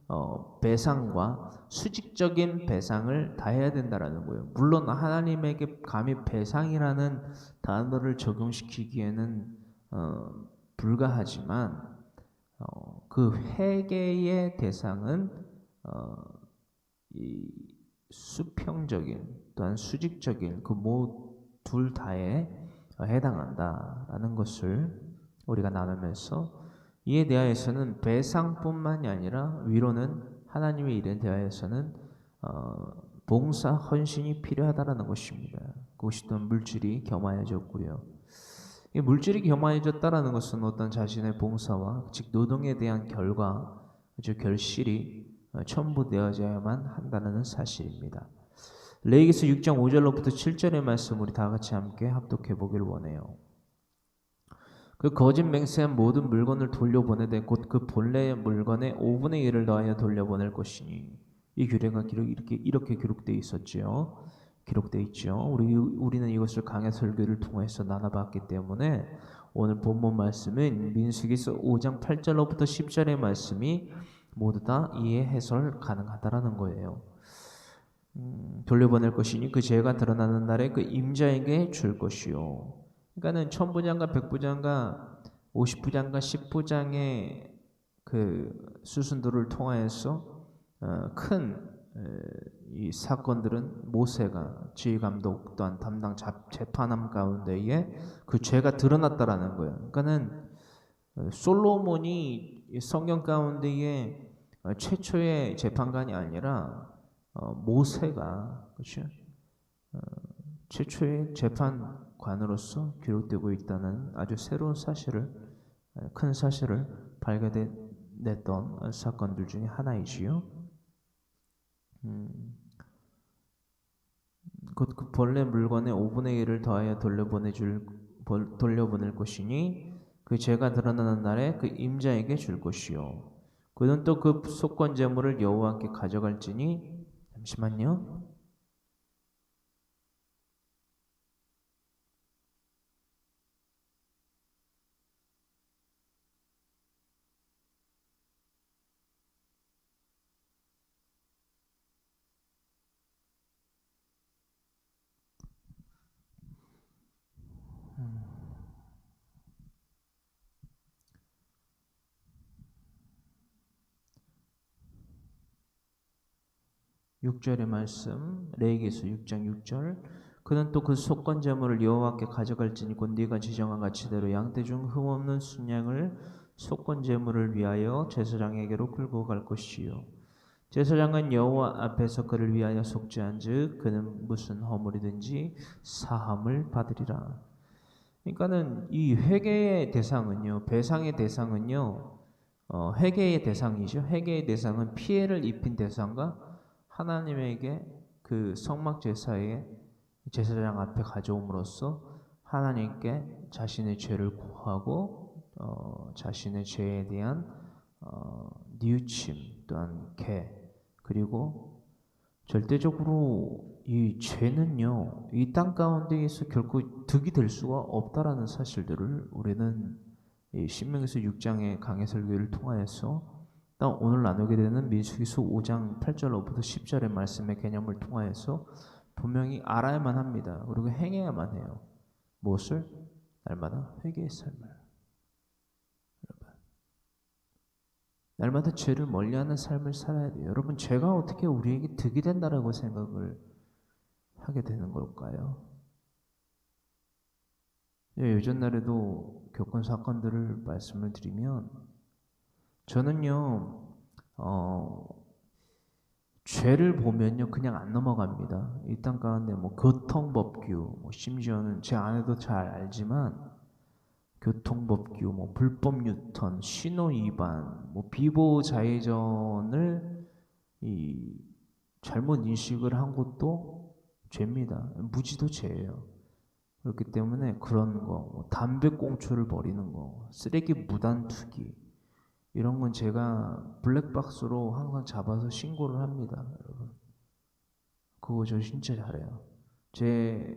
배상과 수직적인 배상을 다 해야 된다라는 거예요. 물론 하나님에게 감히 배상이라는 단어를 적용시키기에는 불가하지만 그 회개의 대상은 이 수평적인 또한 수직적인 그 둘 다에 해당한다라는 것을 우리가 나누면서 이에 대하여서는 배상뿐만이 아니라 위로는 하나님의 일에 대하여서는 봉사 헌신이 필요하다라는 것입니다. 그것이 또 물질이 겸하여졌고요. 이 물질이 겸하여졌다라는 것은 어떤 자신의 봉사와 즉 노동에 대한 결과, 즉 결실이 첨부되어져야만 한다는 사실입니다. 레위기서 6장 5절로부터 7절의 말씀 우리 다 같이 함께 합독해 보기를 원해요. 그 거짓 맹세한 모든 물건을 돌려보내되 곧 그 본래의 물건의 5분의 1을 더하여 돌려보낼 것이니 이 규례가 이렇게 기록되어 있었지요. 기록되어 있죠. 우리는 이것을 강해 설교를 통해서 나눠봤기 때문에 오늘 본문 말씀은 민수기서 5장 8절로부터 10절의 말씀이 모두 다 이해 해설 가능하다라는 거예요. 돌려보낼 것이니 그 죄가 드러나는 날에 그 임자에게 줄 것이요. 그러니까는 1000부장과 100부장과 50부장과 10부장의 그 수순들을 통하여서 큰 이 사건들은 모세가 지휘감독 또한 담당 재판함 가운데에 그 죄가 드러났다라는 거예요. 그러니까는 솔로몬이 성경 가운데에 최초의 재판관이 아니라 모세가 그렇죠? 최초의 재판관으로서 기록되고 있다는 아주 새로운 사실을 큰 사실을 발견했던 사건들 중에 하나이지요. 곧 그 본래 물건의 5분의 1을 더하여 돌려보낼 것이니 그 죄가 드러나는 날에 그 임자에게 줄 것이요. 그는 또 그 속건 제물을 여호와께 가져갈지니 잠시만요. 6절의 말씀, 레위기서 6장 6절. 그는 또 그 속건 제물을 여호와께 가져갈지니 곧 네가 지정한 가치대로 양떼 중 흠없는 순양을 속건 제물을 위하여 제사장에게로 끌고 갈 것이요. 제사장은 여호와 앞에서 그를 위하여 속죄한즉 그는 무슨 허물이든지 사함을 받으리라. 그러니까는 이 회개의 대상은요, 배상의 대상은요, 회개의 대상이죠. 회개의 대상은 피해를 입힌 대상과 하나님에게 그 성막 제사에 제사장 앞에 가져옴으로써 하나님께 자신의 죄를 고하고 자신의 죄에 대한 뉘우침 또한 개 그리고 절대적으로 이 죄는요 이 땅 가운데에서 결코 득이 될 수가 없다라는 사실들을 우리는 이 신명기서 6장의 강해 설교를 통하여서 또 오늘 나누게 되는 민수기서 5장 8절로부터 10절의 말씀의 개념을 통하여서 분명히 알아야만 합니다. 그리고 행해야만 해요. 무엇을? 날마다 회개의 삶을. 여러분, 날마다 죄를 멀리하는 삶을 살아야 돼요. 여러분, 죄가 어떻게 우리에게 득이 된다라고 생각을 하게 되는 걸까요? 요전 날에도 겪은 사건들을 말씀을 드리면 저는요 죄를 보면요 그냥 안 넘어갑니다. 이 땅 가운데 뭐 교통법규, 뭐 심지어는 제 아내도 잘 알지만 교통법규, 뭐 불법 유턴, 신호 위반, 뭐 비보 좌회전을 이 잘못 인식을 한 것도 죄입니다. 무지도 죄예요. 그렇기 때문에 그런 거, 뭐 담배꽁초를 버리는 거, 쓰레기 무단 투기 이런 건 제가 블랙박스로 항상 잡아서 신고를 합니다, 여러분. 그거 저 진짜 잘해요. 제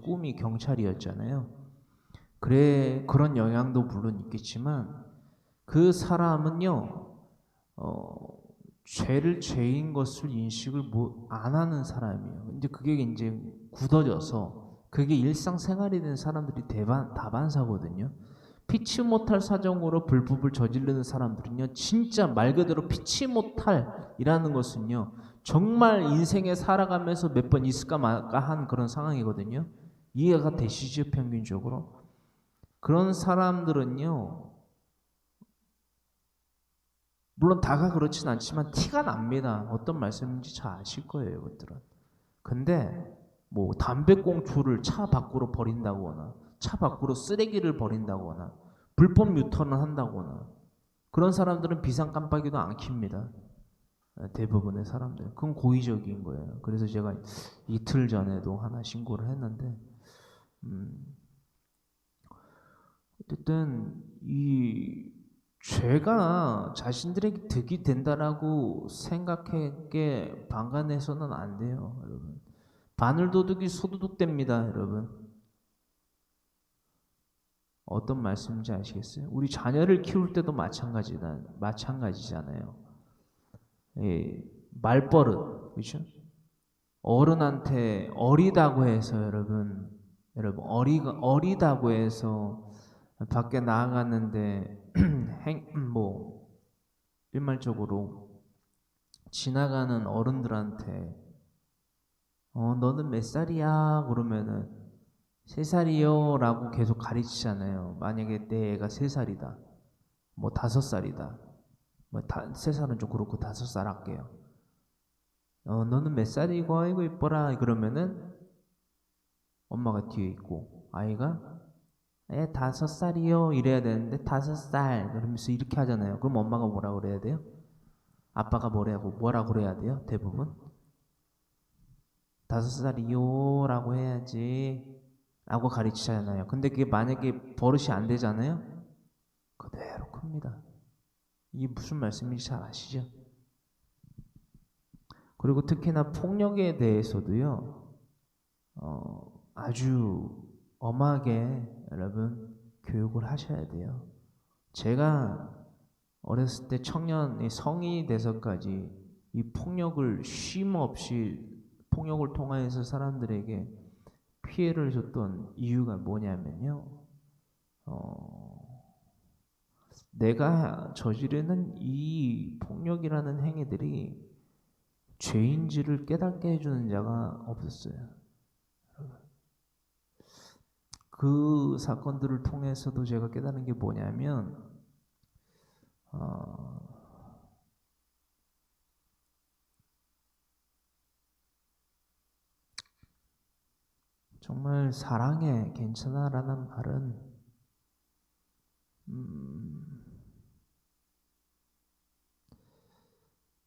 꿈이 경찰이었잖아요. 그래 그런 영향도 물론 있겠지만 그 사람은요, 죄를 죄인 것을 인식을 안 하는 사람이에요. 근데 그게 이제 굳어져서 그게 일상생활이 된 사람들이 다반사거든요. 피치 못할 사정으로 불법을 저지르는 사람들은요, 진짜 말 그대로 피치 못할이라는 것은요, 정말 인생에 살아가면서 몇 번 있을까 말까 한 그런 상황이거든요. 이해가 되시죠, 평균적으로? 그런 사람들은요, 물론 다가 그렇진 않지만 티가 납니다. 어떤 말씀인지 잘 아실 거예요, 이것들은. 근데 뭐 담배꽁초를 차 밖으로 버린다거나 차 밖으로 쓰레기를 버린다거나 불법 유턴을 한다거나 그런 사람들은 비상 깜빡이도 안 킵니다. 대부분의 사람들. 그건 고의적인 거예요. 그래서 제가 이틀 전에도 하나 신고를 했는데 어쨌든 이 죄가 자신들에게 득이 된다라고 생각하게 방관해서는 안 돼요, 여러분. 바늘도둑이 소도둑됩니다, 여러분. 어떤 말씀인지 아시겠어요? 우리 자녀를 키울 때도 마찬가지잖아요. 말버릇, 그렇죠? 어른한테 어리다고 해서 여러분 어리다고 해서 밖에 나아갔는데 일말적으로 지나가는 어른들한테 너는 몇 살이야? 그러면은 3살이요 라고 계속 가르치잖아요. 만약에 내 애가 3살이다. 뭐 5살이다. 뭐 3살은 좀 그렇고 5살 할게요. 너는 몇 살이고 아이고 이뻐라 그러면은 엄마가 뒤에 있고 아이가 5살이요 이래야 되는데 5살 그러면서 이렇게 하잖아요. 그럼 엄마가 뭐라 그래야 돼요? 아빠가 뭐라 그래야 돼요? 대부분 5살이요 라고 해야지 라고 가르치잖아요. 근데 그게 만약에 버릇이 안 되잖아요. 그대로 큽니다. 이게 무슨 말씀인지 잘 아시죠? 그리고 특히나 폭력에 대해서도요. 아주 엄하게 여러분 교육을 하셔야 돼요. 제가 어렸을 때 청년이 성인이 돼서까지 이 폭력을 쉼 없이 폭력을 통하여서 사람들에게 피해를 줬던 이유가 뭐냐면요. 내가 저지르는 이 폭력이라는 행위들이 죄인지를 깨닫게 해주는 자가 없었어요. 그 사건들을 통해서도 제가 깨달은 게 뭐냐면 정말 사랑해 괜찮아라는 말은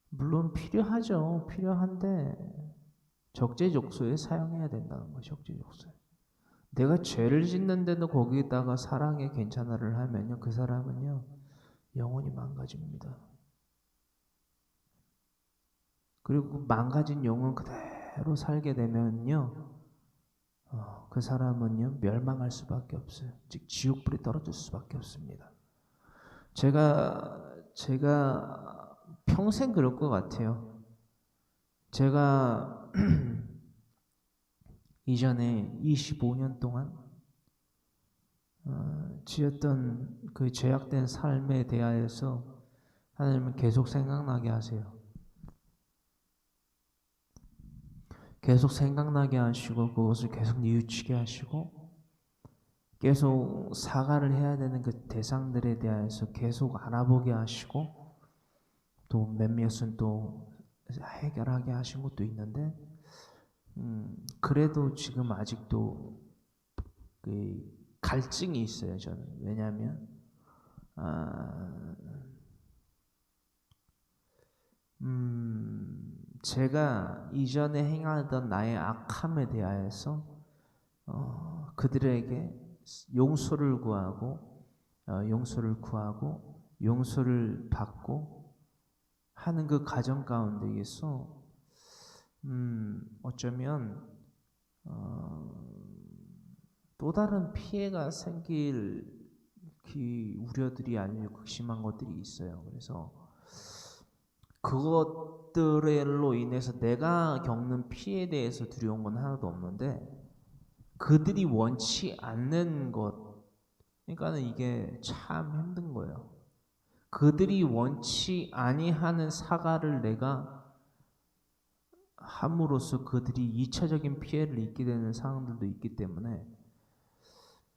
물론 필요하죠. 필요한데 적재적소에 사용해야 된다는 거죠. 적재적소에. 내가 죄를 짓는데도 거기에다가 사랑해 괜찮아를 하면요, 그 사람은요 영혼이 망가집니다. 그리고 망가진 영혼 그대로 살게 되면요, 그 사람은요 멸망할 수밖에 없어요. 즉 지옥불에 떨어질 수밖에 없습니다. 제가 평생 그럴 것 같아요. 제가 이전에 25년 동안 지었던 그 죄악된 삶에 대하여서 하나님은 계속 생각나게 하세요. 계속 생각나게 하시고 그것을 계속 뉘우치게 하시고 계속 사과를 해야 되는 그 대상들에 대해서 계속 알아보게 하시고 또 몇몇은 또 해결하게 하신 것도 있는데 그래도 지금 아직도 그 갈증이 있어요. 저는 왜냐하면 제가 이전에 행하던 나의 악함에 대하여서 그들에게 용서를 구하고 용서를 받고 하는 그 과정 가운데에서 어쩌면 또 다른 피해가 생길 우려들이 아주 극심한 것들이 있어요. 그래서 그것들로 인해서 내가 겪는 피해에 대해서 두려운 건 하나도 없는데 그들이 원치 않는 것, 그러니까는 이게 참 힘든 거예요. 그들이 원치 아니하는 사과를 내가 함으로써 그들이 2차적인 피해를 입게 되는 상황들도 있기 때문에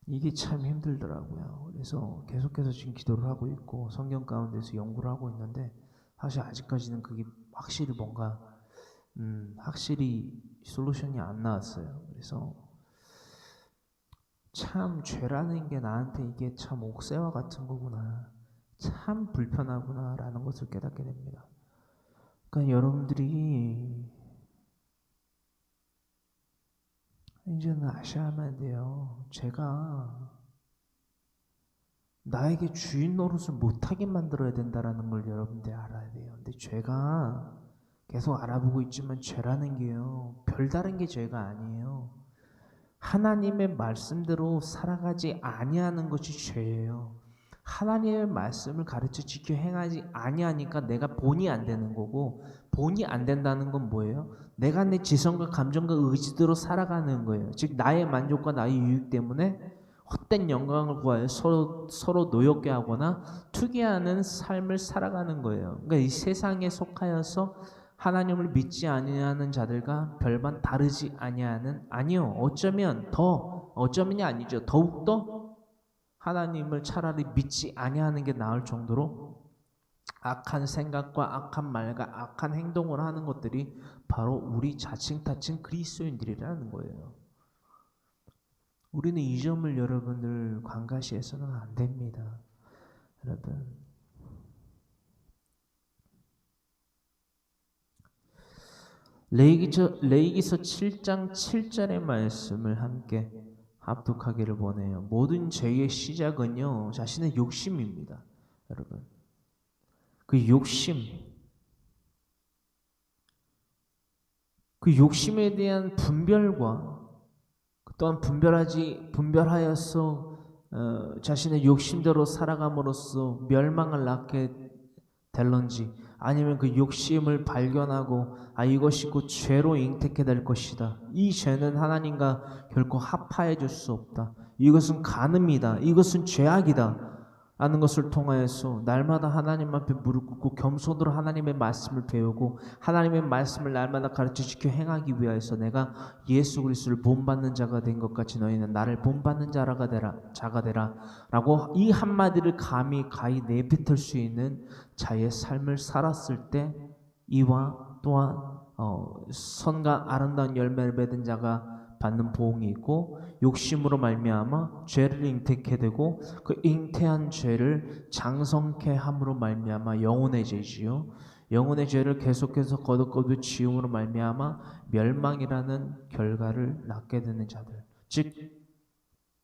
이게 참 힘들더라고요. 그래서 계속해서 지금 기도를 하고 있고 성경 가운데서 연구를 하고 있는데 사실 아직까지는 그게 확실히 뭔가 확실히 솔루션이 안 나왔어요. 그래서 참 죄라는 게 나한테 이게 참 옥새와 같은 거구나, 참 불편하구나 라는 것을 깨닫게 됩니다. 그러니까 여러분들이 이제는 아셔야만 돼요. 제가 나에게 주인 노릇을 못하게 만들어야 된다는 걸 여러분들이 알아야 돼요. 근데 죄가 계속 알아보고 있지만 죄라는 게요, 별다른 게 죄가 아니에요. 하나님의 말씀대로 살아가지 아니하는 것이 죄예요. 하나님의 말씀을 가르쳐 지켜 행하지 아니하니까 내가 본이 안 되는 거고, 본이 안 된다는 건 뭐예요? 내가 내 지성과 감정과 의지대로 살아가는 거예요. 즉 나의 만족과 나의 유익 때문에 헛된 영광을 구하여 서로 노엽게 하거나 투기하는 삶을 살아가는 거예요. 그러니까 이 세상에 속하여서 하나님을 믿지 아니하는 자들과 별반 다르지 아니하는, 아니요, 어쩌면이 아니죠, 더욱더 하나님을 차라리 믿지 아니하는 게 나을 정도로 악한 생각과 악한 말과 악한 행동을 하는 것들이 바로 우리 자칭 그리스도인들이라는 거예요. 우리는 이 점을 여러분들 관가시해서는 안 됩니다. 여러분, 레위기서 7장 7절의 말씀을 함께 합독하기를 원해요. 모든 죄의 시작은요 자신의 욕심입니다. 여러분, 그 욕심에 대한 분별과 또한 분별하여서 자신의 욕심대로 살아감으로써 멸망을 낳게 될런지, 아니면 그 욕심을 발견하고 이것이 곧 죄로 잉태케 될 것이다, 이 죄는 하나님과 결코 합하여 줄 수 없다, 이것은 간음이다, 이것은 죄악이다 아는 것을 통하여서 날마다 하나님 앞에 무릎 꿇고 겸손으로 하나님의 말씀을 배우고 하나님의 말씀을 날마다 가르쳐 지켜 행하기 위하여서 내가 예수 그리스도를 본받는 자가 된 것 같이 너희는 나를 본받는 자가 되라 라고 이 한마디를 가히 내뱉을 수 있는 자의 삶을 살았을 때 이와 또한 선과 아름다운 열매를 맺은 자가 받는 보응이 있고, 욕심으로 말미암아 죄를 잉태케 되고 그 잉태한 죄를 장성케 함으로 말미암아 영혼의 죄지요, 영혼의 죄를 계속해서 거듭거듭 지음으로 말미암아 멸망이라는 결과를 낳게 되는 자들, 즉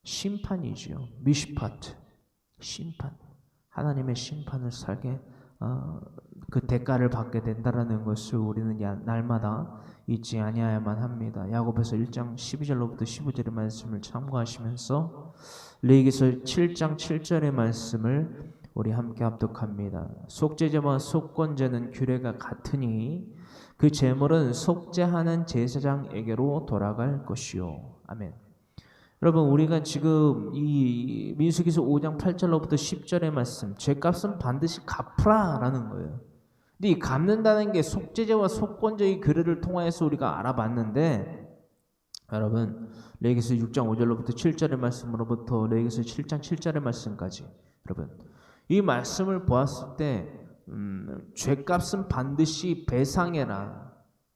심판이지요. 미시파트, 심판, 하나님의 심판을 살게 그 대가를 받게 된다라는 것을 우리는 날마다 잊지 아니해야만 합니다. 야고보서 1장 12절로부터 15절의 말씀을 참고하시면서 레위기서 7장 7절의 말씀을 우리 함께 합독합니다. 속죄제와 속건제는 규례가 같으니 그 제물은 속죄하는 제사장에게로 돌아갈 것이요. 아멘. 여러분, 우리가 지금 이 민수기서 5장 8절로부터 10절의 말씀, 죄값은 반드시 갚으라라는 거예요. 근데 이 갚는다는 게 속죄제와 속건제의 규례를 통하여서 우리가 알아봤는데, 여러분, 레위기서 6장 5절로부터 7절의 말씀으로부터 레위기서 7장 7절의 말씀까지, 여러분, 이 말씀을 보았을 때 죄값은 반드시 배상해라,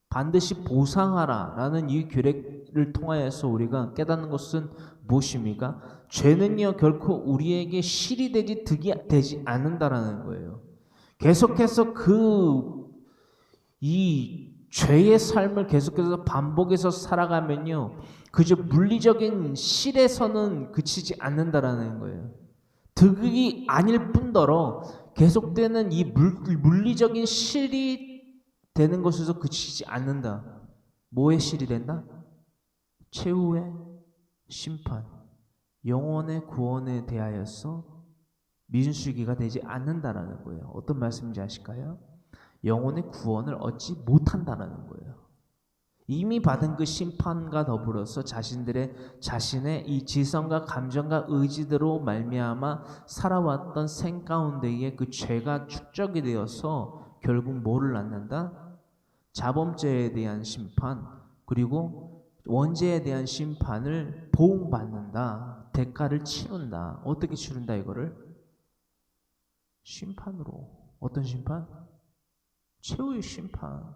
반드시 보상하라 라는 이 규례를 통하여서 우리가 깨닫는 것은 무엇입니까? 죄는요 결코 우리에게 실이 되지 득이 되지 않는다라는 거예요. 계속해서 이 죄의 삶을 계속해서 반복해서 살아가면요 그저 물리적인 실에서는 그치지 않는다라는 거예요. 득이 아닐 뿐더러 계속되는 이 물리적인 실이 되는 것에서 그치지 않는다. 뭐의 실이 된다? 최후의 심판, 영혼의 구원에 대하여서 민수기가 되지 않는다라는 거예요. 어떤 말씀인지 아실까요? 영혼의 구원을 얻지 못한다라는 거예요. 이미 받은 그 심판과 더불어서 자신의 이 지성과 감정과 의지대로 말미암아 살아왔던 생 가운데에 그 죄가 축적이 되어서 결국 뭐를 낳는다? 자범죄에 대한 심판, 그리고 원죄에 대한 심판을 보응받는다. 대가를 치른다. 어떻게 치른다 이거를? 심판으로. 어떤 심판? 최후의 심판.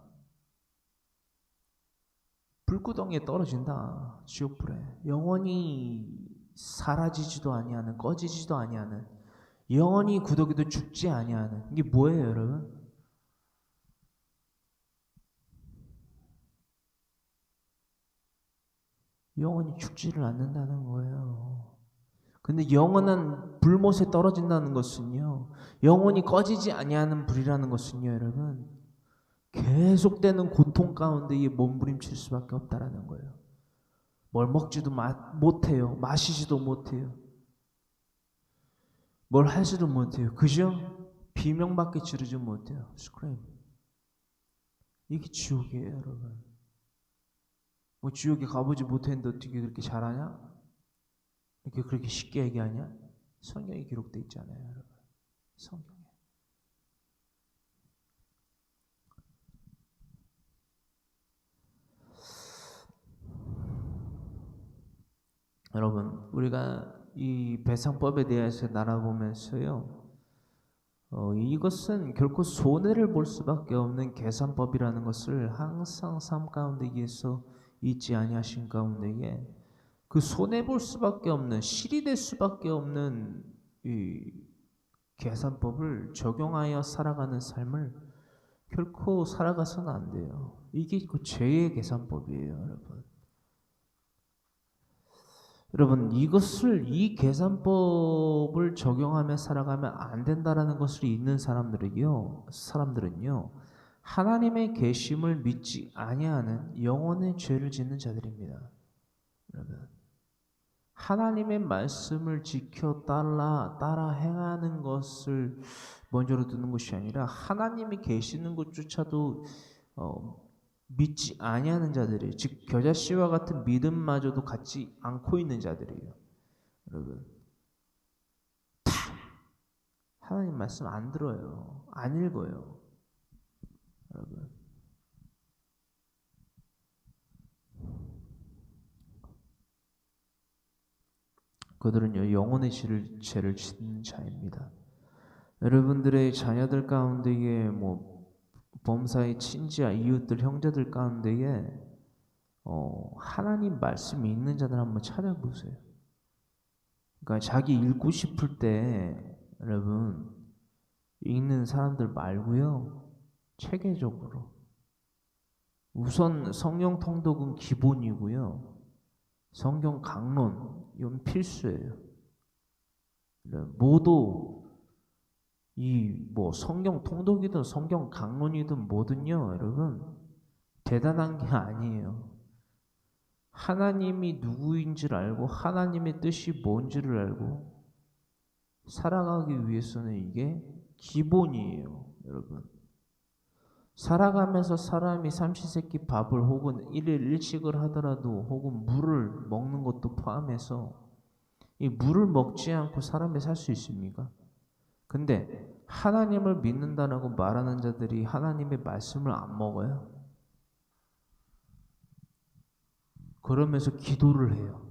불구덩이에 떨어진다. 지옥불에. 영원히 사라지지도 아니하는, 꺼지지도 아니하는, 영원히 구더기도 죽지 아니하는. 이게 뭐예요 여러분? 영원히 죽지를 않는다는 거예요. 근데 영원한 불못에 떨어진다는 것은요, 영원히 꺼지지 아니하는 불이라는 것은요, 여러분, 계속되는 고통 가운데 몸부림칠 수밖에 없다라는 거예요. 뭘 먹지도 못해요. 마시지도 못해요. 뭘 하지도 못해요. 그죠? 비명밖에 지르지 못해요. 스크림. 이게 지옥이에요, 여러분. 뭐 지옥에 가보지 못했는데 어떻게 그렇게 잘하냐? 이렇게 그렇게 쉽게 얘기하냐? 성경에 기록되어 있잖아요, 여러분. 성경에. 여러분, 우리가 이 배상법에 대해서 알아보면서요, 이것은 결코 손해를 볼 수밖에 없는 계산법이라는 것을 항상 삶 가운데에서 잊지 아니하신 가운데에 그 손해 볼 수밖에 없는, 실이 될 수밖에 없는 이 계산법을 적용하여 살아가는 삶을 결코 살아가서는 안 돼요. 이게 그 죄의 계산법이에요, 여러분. 여러분, 이 계산법을 적용하며 살아가면 안 된다라는 것을 잊는 사람들은요, 하나님의 계심을 믿지 아니하는 영혼의 죄를 짓는 자들입니다. 여러분, 하나님의 말씀을 지켜 따라 행하는 것을 먼저로 두는 것이 아니라 하나님이 계시는 것조차도 믿지 아니하는 자들이에요. 즉 겨자씨와 같은 믿음마저도 갖지 않고 있는 자들이에요. 여러분, 하나님 말씀 안 들어요. 안 읽어요. 여러분. 그들은요, 영혼의 죄를 짓는 자입니다. 여러분들의 자녀들 가운데에 범사의 친지와 이웃들, 형제들 가운데에 하나님 말씀이 있는 자들 한번 찾아보세요. 그러니까 자기 읽고 싶을 때 여러분 읽는 사람들 말고요. 체계적으로 우선 성경 통독은 기본이고요. 성경 강론 이건 필수예요. 모두 성경 통독이든 성경 강론이든 뭐든요, 여러분 대단한 게 아니에요. 하나님이 누구인지를 알고 하나님의 뜻이 뭔지를 알고 살아가기 위해서는 이게 기본이에요, 여러분. 살아가면서 사람이 삼시세끼 밥을 혹은 일일 일식을 하더라도 혹은 물을 먹는 것도 포함해서 이 물을 먹지 않고 사람이 살 수 있습니까? 근데 하나님을 믿는다라고 말하는 자들이 하나님의 말씀을 안 먹어요? 그러면서 기도를 해요.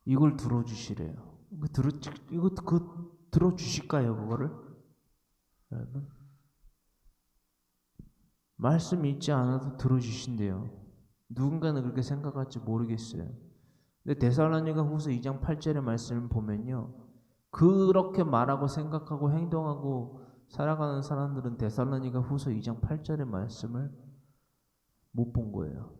이걸 들어주시래요. 이거 들어주실까요, 그거를? 여러분? 말씀 읽지 않아도 들어주신대요. 누군가는 그렇게 생각할지 모르겠어요. 근데 데살로니가 후서 2장 8절의 말씀을 보면요. 그렇게 말하고 생각하고 행동하고 살아가는 사람들은 데살로니가 후서 2장 8절의 말씀을 못 본 거예요.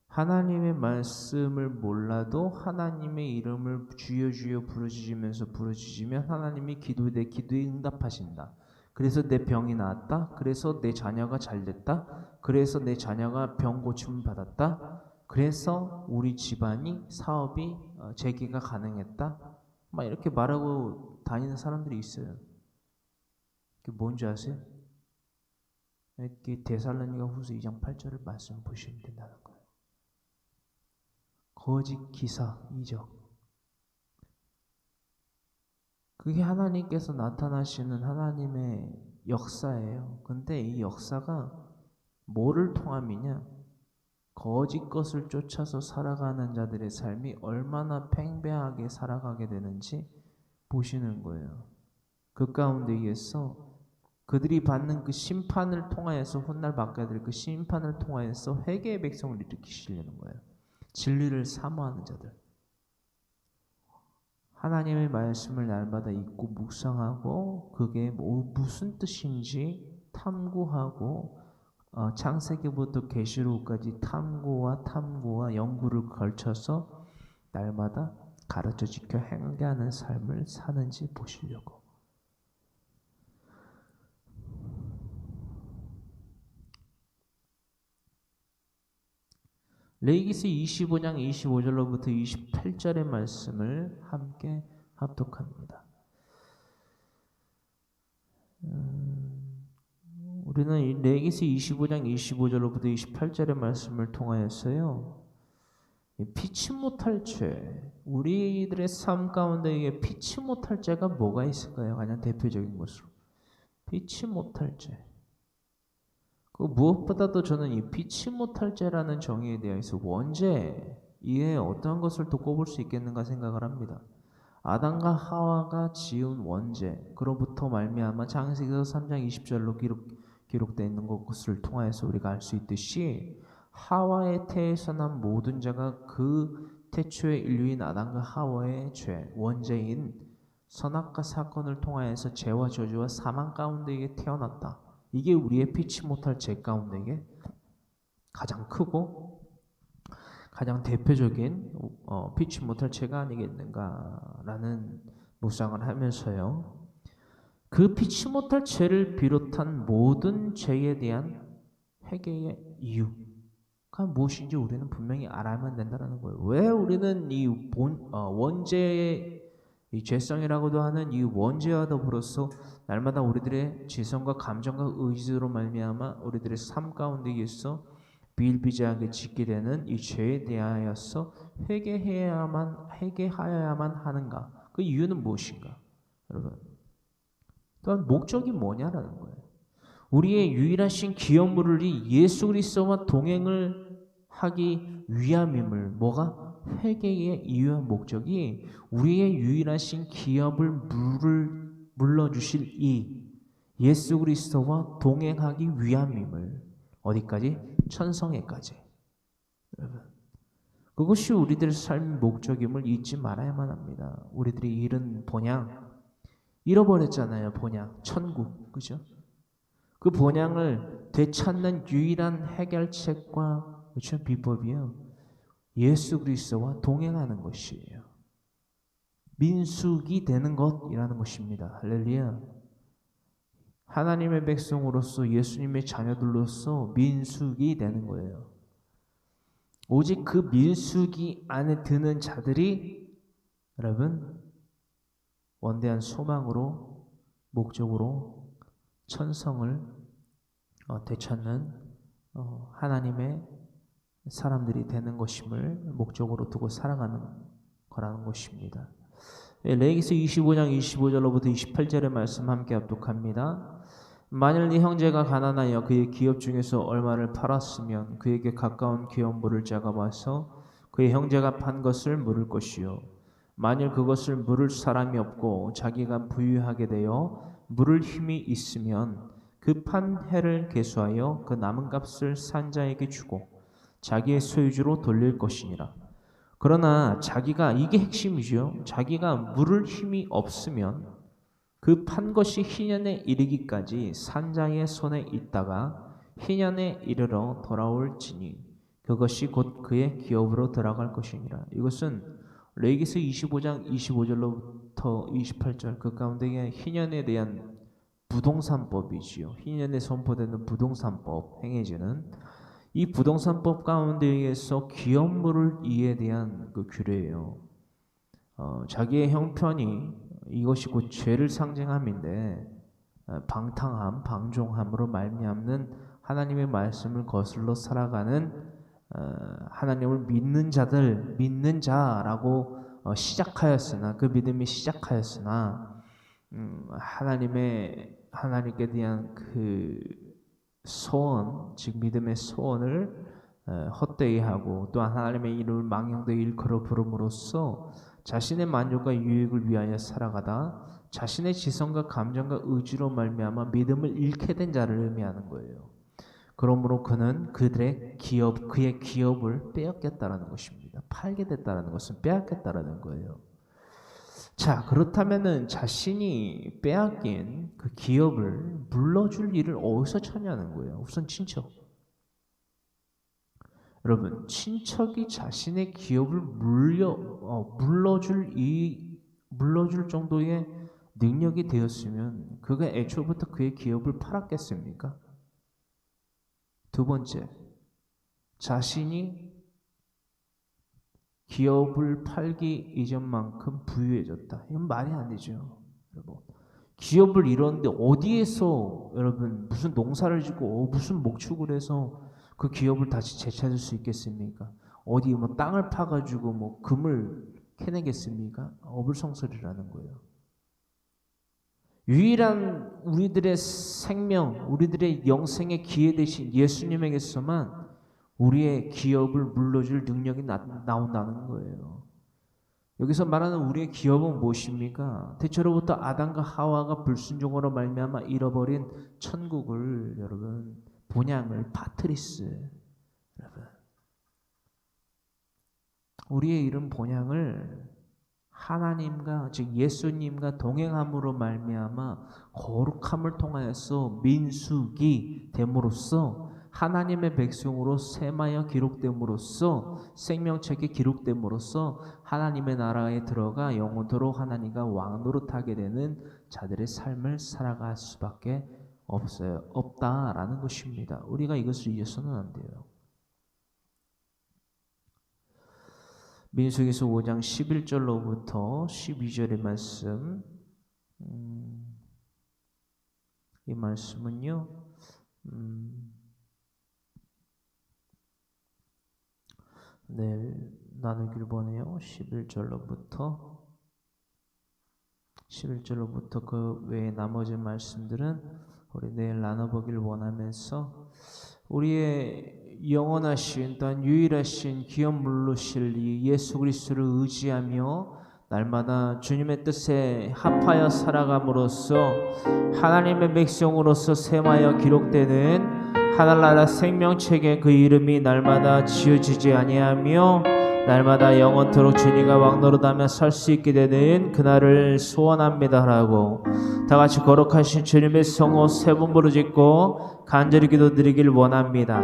하나님의 말씀을 몰라도 하나님의 이름을 주여 주여 부르짖으면 하나님이 내 기도에 응답하신다. 그래서 내 병이 나았다. 그래서 내 자녀가 잘됐다. 그래서 내 자녀가 병 고침을 받았다. 그래서 우리 집안이 사업이 재개가 가능했다. 막 이렇게 말하고 다니는 사람들이 있어요. 그게 뭔지 아세요? 이렇게 데살로니가 후서 2장 8절을 말씀 보시면 된다는 거예요. 거짓 기사, 이적. 그게 하나님께서 나타나시는 하나님의 역사예요. 근데 이 역사가 뭐를 통함이냐? 거짓 것을 쫓아서 살아가는 자들의 삶이 얼마나 팽배하게 살아가게 되는지 보시는 거예요. 그 가운데에서 그들이 받는 그 심판을 통하여서 훗날 받게 될 그 심판을 통하여서 회개의 백성을 일으키시려는 거예요. 진리를 사모하는 자들. 하나님의 말씀을 날마다 읽고 묵상하고 그게 무슨 뜻인지 탐구하고 창세기부터 계시록까지 탐구와 연구를 걸쳐서 날마다 가르쳐 지켜 행하는 삶을 사는지 보시려고. 레위기서 25장 25절로부터 28절의 말씀을 함께 합독합니다. 우리는 레위기서 25장 25절로부터 28절의 말씀을 통하여서요. 피치 못할 죄, 우리들의 삶 가운데 피치 못할 죄가 뭐가 있을까요? 가장 대표적인 것으로 피치 못할 죄. 그 무엇보다도 저는 이 피치 못할 죄라는 정의에 대해서 원죄 이에 어떠한 것을 더 꼽을 수 있겠는가 생각을 합니다. 아담과 하와가 지은 원죄, 그로부터 말미암아 창세기서 3장 20절로 기록되어 있는 것을 통하여서 우리가 알 수 있듯이 하와의 태에서 난 모든 자가 그 태초의 인류인 아담과 하와의 죄, 원죄인 선악과 사건을 통하여서 죄와 저주와 사망 가운데에 태어났다. 이게 우리의 피치 못할 죄 가운데에 가장 크고 가장 대표적인 피치 못할 죄가 아니겠는가라는 묵상을 하면서요. 그 피치 못할 죄를 비롯한 모든 죄에 대한 회개의 이유가 무엇인지 우리는 분명히 알아야만 된다는 거예요. 왜 우리는 이 원죄의 이 죄성이라고도 하는 이 원죄와 더불어서 날마다 우리들의 지성과 감정과 의지로 말미암아 우리들의 삶 가운데에서 비일비재하게 짓게 되는 이 죄에 대하여서 회개하여야만 하는가? 그 이유는 무엇인가? 여러분, 또한 목적이 뭐냐라는 거예요. 우리의 유일하신 기업물이 예수 그리스도와 동행을 하기 위함임을, 뭐가? 회개의 이유와 목적이 우리의 유일하신 기업을 물러주실 이 예수 그리스도와 동행하기 위함임을, 어디까지? 천성에까지. 여러분, 그것이 우리들의 삶의 목적임을 잊지 말아야만 합니다. 우리들이 잃은 본향, 잃어버렸잖아요. 본향, 천국, 그죠? 그 본향을 되찾는 유일한 해결책과, 그렇죠? 비법이요, 예수 그리스도와 동행하는 것이에요. 민숙이 되는 것이라는 것입니다. 할렐루야. 하나님의 백성으로서, 예수님의 자녀들로서 민숙이 되는 거예요. 오직 그 민숙이 안에 드는 자들이, 여러분, 원대한 소망으로, 목적으로 천성을 되찾는 하나님의 사람들이 되는 것임을 목적으로 두고 살아가는 거라는 것입니다. 레위기서 25장 25절로부터 28절의 말씀 함께 합독합니다. 만일 네 형제가 가난하여 그의 기업 중에서 얼마를 팔았으면 그에게 가까운 기업물을 잡아와서 그의 형제가 판 것을 물을 것이요, 만일 그것을 물을 사람이 없고 자기가 부유하게 되어 물을 힘이 있으면 그 판 해를 계수하여 그 남은 값을 산자에게 주고 자기의 소유주로 돌릴 것이니라. 그러나 자기가, 이게 핵심이죠, 자기가 물을 힘이 없으면 그 판 것이 희년에 이르기까지 산자의 손에 있다가 희년에 이르러 돌아올지니 그것이 곧 그의 기업으로 들어갈 것이니라. 이것은 레위기서 25장 25절로부터 28절 그 가운데에 희년에 대한 부동산법이지요. 희년에 선포되는 부동산법, 행해지는 이 부동산법 가운데에서 기업물을 이에 대한 그 규례예요. 자기의 형편이, 이것이 곧 죄를 상징함인데, 방탕함, 방종함으로 말미암는 하나님의 말씀을 거슬러 살아가는 하나님을 믿는 자들, 믿는 자라고 시작하였으나, 그 믿음이 시작하였으나 하나님께 대한 그 소원, 즉 믿음의 소원을 헛되이 하고 또한 하나님의 이름을 망령되이 일컬어 부름으로써 자신의 만족과 유익을 위하여 살아가다 자신의 지성과 감정과 의지로 말미암아 믿음을 잃게 된 자를 의미하는 거예요. 그러므로 그는 그의 기업을 빼앗겼다라는 것입니다. 팔게 됐다라는 것은 빼앗겼다라는 거예요. 자, 그렇다면은 자신이 빼앗긴 그 기업을 물러줄 일을 어디서 찾냐는 거예요. 우선 친척. 여러분, 친척이 자신의 기업을 물러줄 정도의 능력이 되었으면 그가 애초부터 그의 기업을 팔았겠습니까? 두 번째, 자신이 기업을 팔기 이전만큼 부유해졌다. 이건 말이 안 되죠. 여러분, 기업을 잃었는데 어디에서, 여러분, 무슨 농사를 짓고 무슨 목축을 해서 그 기업을 다시 되찾을 수 있겠습니까? 어디 뭐 땅을 파가지고 뭐 금을 캐내겠습니까? 어불성설이라는 거예요. 유일한 우리들의 생명, 우리들의 영생의 기회 되신 예수님에게서만 우리의 기업을 물러줄 능력이 나온다는 거예요. 여기서 말하는 우리의 기업은 무엇입니까? 태초로부터 아담과 하와가 불순종으로 말미암아 잃어버린 천국을, 여러분, 본향을, 파트리스, 여러분, 우리의 이런 본향을 하나님과, 즉 예수님과 동행함으로 말미암아 거룩함을 통하여서 민수기 됨으로써 하나님의 백성으로 셈하여 기록됨으로써 생명책에 기록됨으로써 하나님의 나라에 들어가 영원토록 하나님과 왕노릇하게 되는 자들의 삶을 살아갈 수밖에 없다라는 것입니다. 우리가 이것을 잊어서는 안 돼요. 민수기서 5장 11절로부터 12절의 말씀, 이 말씀은요, 네, 나누길 원해요. 11절로부터 11절로부터 그 외에 나머지 말씀들은 우리 내일 나눠보길 원하면서 우리의 영원하신 또한 유일하신 기업 물르실 이 예수 그리스도를 의지하며 날마다 주님의 뜻에 합하여 살아감으로써 하나님의 백성으로서 셈하여 기록되는 하늘나라 생명책에 그 이름이 날마다 지어지지 아니하며 날마다 영원토록 주님과 왕노릇하며 살 수 있게 되는 그날을 소원합니다라고 다같이 거룩하신 주님의 성호 세 번 부르짖고 간절히 기도드리길 원합니다.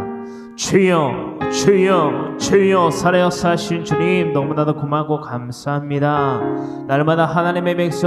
주여 주여 주여 살아 역사하신 주님 너무나도 고맙고 감사합니다. 날마다 하나님의 백성